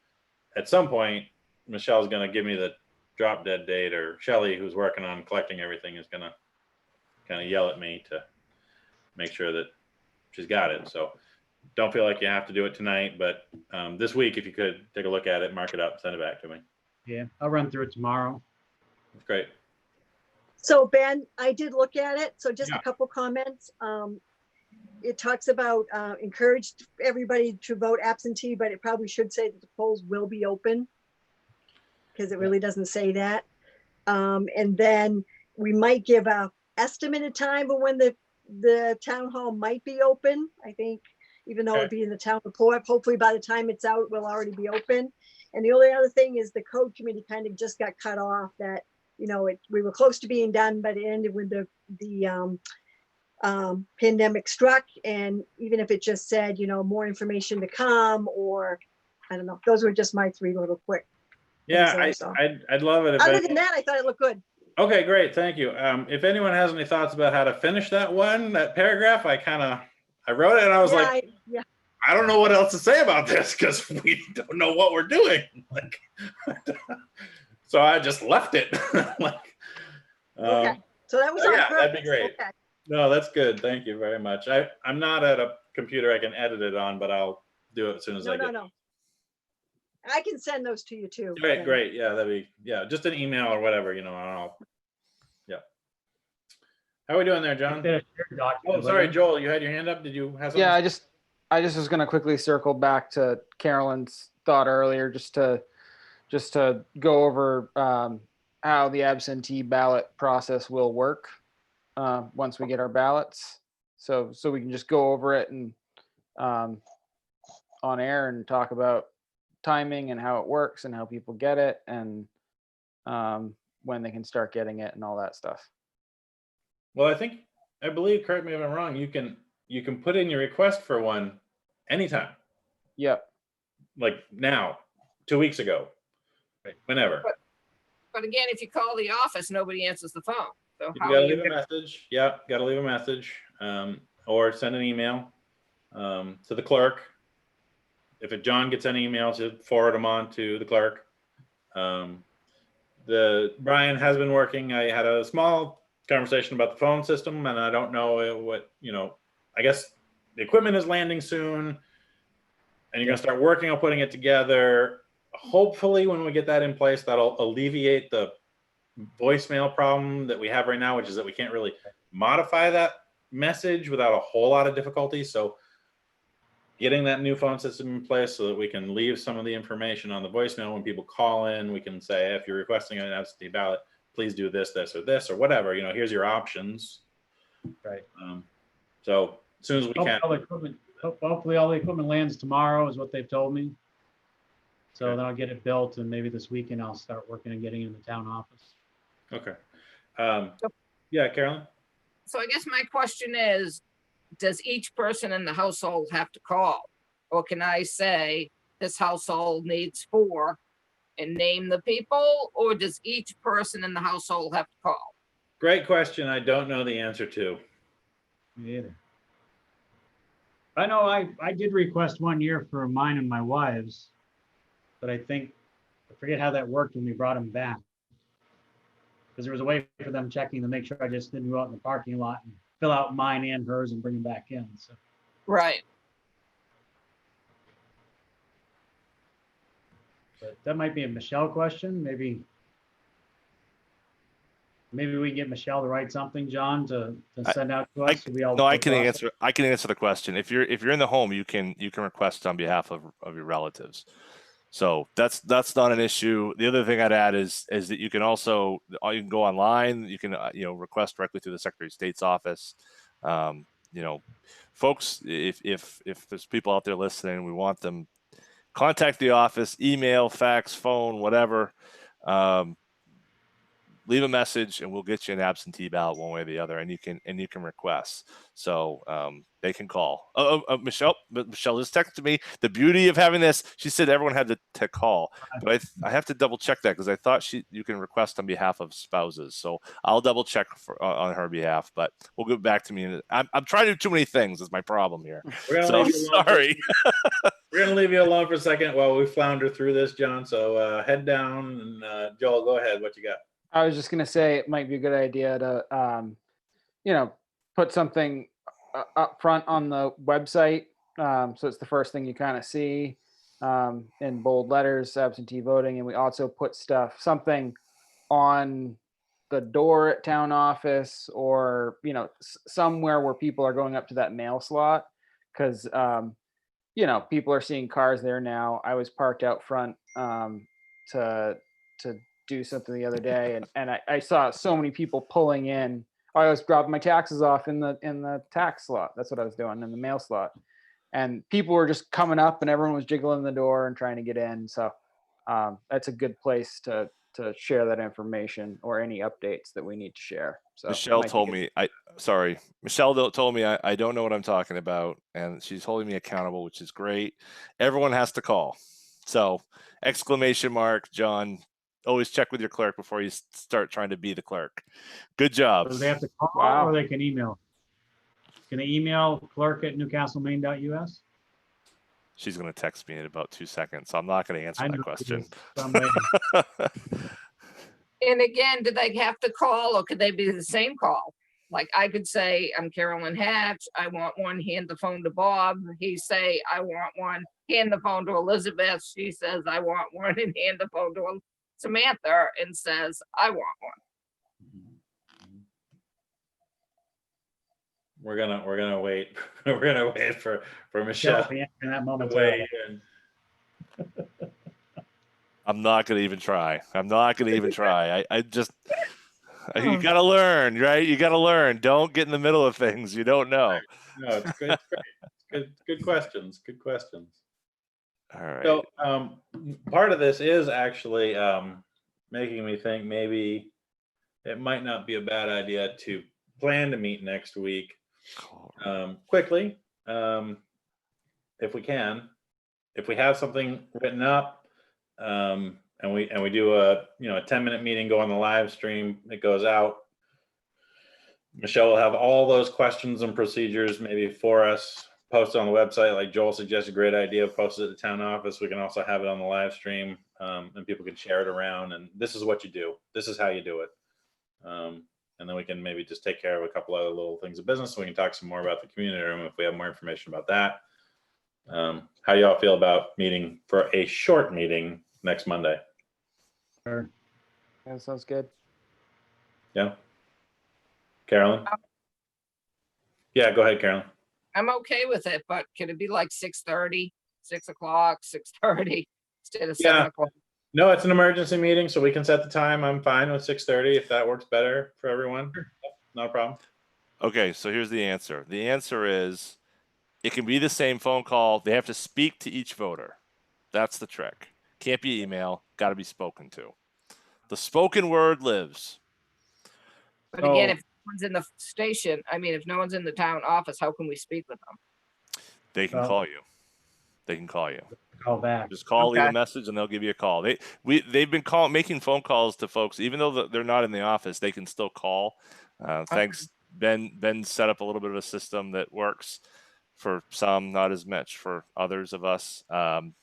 At some point, Michelle's going to give me the drop dead date, or Shelley, who's working on collecting everything, is going to kind of yell at me to make sure that she's got it. So don't feel like you have to do it tonight, but this week, if you could take a look at it, mark it up, send it back to me. Yeah, I'll run through it tomorrow. That's great. So Ben, I did look at it. So just Yeah. a couple comments. It talks about encouraged everybody to vote absentee, but it probably should say that the polls will be open, because it really doesn't say that. And then we might give a estimated time of when the town hall might be open. I think, even though it'd be in the town report, hopefully by the time it's out, we'll already be open. And the only other thing is the code committee kind of just got cut off. That, you know, we were close to being done, but it ended with the pandemic struck. And even if it just said, you know, more information to come, or I don't know, those were just my 3 little quick. Yeah, things there, so. I'd love it if Other than that, I thought it looked good. Okay, great. Thank you. If anyone has any thoughts about how to finish that paragraph, I wrote it and I was like, yeah. I don't know what else to say about this, because we don't know what we're doing. Like, so I just left it. Okay. So that was on yeah, that'd be purpose. great. Okay. No, that's good. Thank you very much. I'm not at a computer I can edit it on, but I'll do it as soon as I get. No. I can send those to you too. Great, Ben. great. Yeah, just an email or whatever, you know. Yeah. How are we doing there, John? Oh, sorry, Joel, you had your hand up. Did you have something? Yeah, I just was going to quickly circle back to Carolyn's thought earlier, just to go over how the absentee ballot process will work once we get our ballots. So we can just go over it and on air and talk about timing and how it works and how people get it, and when they can start getting it and all that stuff. Well, I believe, correct me if I'm wrong, you can put in your request for one anytime. Yep. Like now, 2 weeks ago, whenever. But again, if you call the office, nobody answers the phone. So You how gotta are you leave a message. Yeah, gotta leave a message, or send an email to the clerk. If John gets any emails, he'll forward them on to the clerk. Brian has been working. I had a small conversation about the phone system, and I don't know what, I guess the equipment is landing soon, and you're gonna start working on putting it together. Hopefully when we get that in place, that'll alleviate the voicemail problem that we have right now, which is that we can't really modify that message without a whole lot of difficulty. So getting that new phone system in place so that we can leave some of the information on the voicemail when people call in, we can say, if you're requesting an absentee ballot, please do this, this, or this, or whatever, here's your options. Right. So as soon as we can. Hopefully all the equipment lands tomorrow is what they've told me. So then I'll get it built, and maybe this weekend I'll start working on getting it in the town office. Okay. Yeah, Carolyn? So I guess my question is, does each person in the household have to call? Or can I say this household needs 4 and name the people? Or does each person in the household have to call? Great question. I don't know the answer to. Me either. I know I did request one year for mine and my wife's, but I forget how that worked when we brought them back. Because there was a way for them checking to make sure I just didn't go out in the parking lot and fill out mine and hers and bring them back in. So. Right. But that might be a Michelle question. Maybe we can get Michelle to write something, John, to send out to us. No, I can answer. I can answer the question. If you're in the home, you can request on behalf of your relatives. So that's not an issue. The other thing I'd add is that you can go online. You can request directly through the Secretary of State's office. Folks, if there's people out there listening, we want them, contact the office, email, fax, phone, whatever. Leave a message and we'll get you an absentee ballot one way or the other, and you can request. So they can call. Michelle just texted me. The beauty of having this, she said everyone had to call, but I have to double check that because I thought you can request on behalf of spouses. So I'll double check on her behalf, but we'll get back to me. I'm trying to do too many things. Is my problem here. So sorry. We're gonna leave you alone for a second while we flounder through this, John. So head down, and Joel, go ahead. What you got? I was just going to say it might be a good idea to, put something up front on the website. So it's the first thing you kind of see in bold letters, absentee voting. And we also put something on the door at town office or, somewhere where people are going up to that mail slot. Because, people are seeing cars there now. I was parked out front to do something the other day, and I saw so many people pulling in. I was dropping my taxes off in the tax slot. That's what I was doing, in the mail slot, and people were just coming up, and everyone was jiggling the door and trying to get in. So that's a good place to share that information or any updates that we need to share. So Michelle told me Michelle told me I don't know what I'm talking about, and she's holding me accountable, which is great. Everyone has to call. So ! John, always check with your clerk before you start trying to be the clerk. Good job. So they have to call or they can email. Can they email clerk@newcastlemaine.us? She's going to text me in about 2 seconds, so I'm not going to answer that question. And again, do they have to call or could they be the same call? Like I could say, I'm Carolyn Hatch. I want one, hand the phone to Bob. He say, I want one, hand the phone to Elizabeth. She says, I want one, and hand the phone to Samantha and says, I want one. We're gonna wait. We're gonna wait for Michelle in that moment. I'm not gonna even try. I just you gotta learn, right? You gotta learn. Don't get in the middle of things you don't know. No, it's great. Good questions. Good questions. All right. So part of this is actually making me think maybe it might not be a bad idea to plan to meet next week quickly, if we can. If we have something written up, and we do a 10-minute meeting, go on the live stream, it goes out. Michelle will have all those questions and procedures maybe for us posted on the website, like Joel suggested. Great idea. Posted at the town office. We can also have it on the live stream. and people can share it around. And this is what you do. This is how you do it. And then we can maybe just take care of a couple other little things of business. We can talk some more about the community room if we have more information about that. How y'all feel about meeting for a short meeting next Monday? Sure. That sounds good. Yeah. Carolyn? Yeah, go ahead, Carolyn. I'm okay with it, but can it be like 6:30, 6 o'clock, 6:30 instead of 7 Yeah. o'clock? No, it's an emergency meeting, so we can set the time. I'm fine with 6:30 if that works better for everyone. Not a problem. Okay, so here's the answer. The answer is it can be the same phone call. They have to speak to each voter. That's the trick. Can't be email, got to be spoken to. The spoken word lives. But again, Oh. if no one's in the station, I mean, if no one's in the town office, how can we speak with them? They can Well- call you. They can call you. Call back. Just call, leave Okay. a message, and they'll give you a call. They've been making phone calls to folks, even though they're not in the office. They can still call. Thanks, Ben set up a little bit of a system that works for some, not as much for others of us. But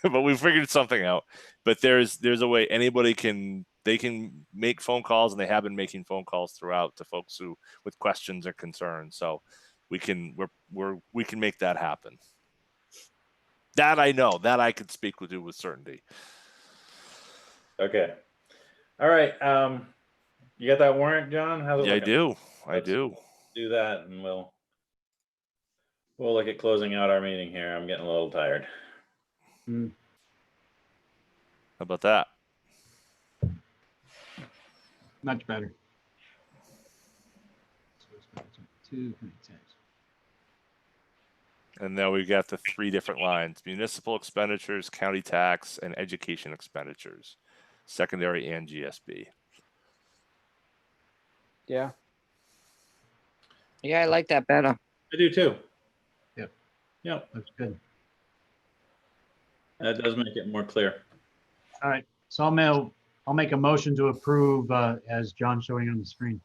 we figured something out. But there's a way anybody can make phone calls, and they have been making phone calls throughout to folks who with questions or concerns. So we can make that happen. That I know, that I could speak with you with certainty. Okay. All right. You got that warrant, John? How's it Yeah, I looking? do. I Let's do. do that, and we'll look at closing out our meeting here. I'm getting a little tired. How about that? Much better. And now we've got the 3 different lines: municipal expenditures, county tax, and education expenditures, secondary and GSB. Yeah. Yeah, I like that better. I do too. Yep. Yep. That's good. That does make it more clear. All right. So I'll make a motion to approve as John's showing on the screen.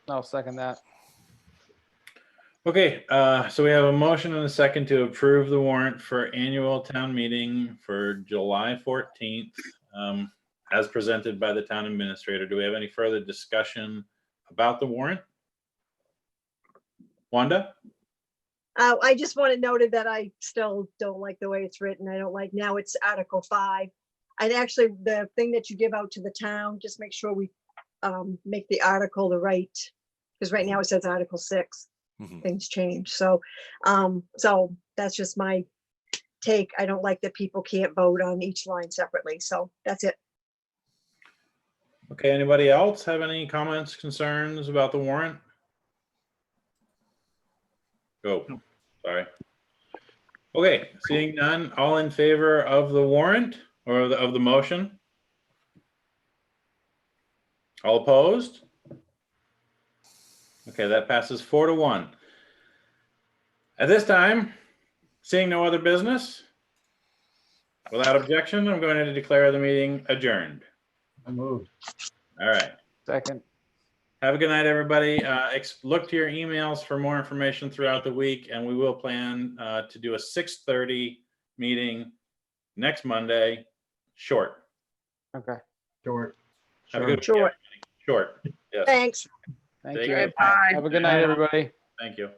I'll second that. Okay, so we have a motion and a second to approve the warrant for annual town meeting for July 14th, as presented by the town administrator. Do we have any further discussion about the warrant? Wanda? I just want to note that I still don't like the way it's written. I don't like, now it's Article 5. And actually, the thing that you give out to the town, just make sure we make the article the right, because right now it says Article 6. Mhm. Things change. So that's just my take. I don't like that people can't vote on each line separately. So that's it. Okay, anybody else have any comments, concerns about the warrant? Go. No. Sorry. Okay, seeing none, all in favor of the warrant or of the motion? All opposed? Okay, that passes 4-1. At this time, seeing no other business, without objection, I'm going to declare the meeting adjourned. I moved. All right. Second. Have a good night, everybody. Look to your emails for more information throughout the week, and we will plan to do a 6:30 meeting next Monday. Short. Okay. Short. Have a good Sure. weekend. Short. Yes. Thanks. Thank Take you. care. Bye. Have a good night, everybody. Thank you.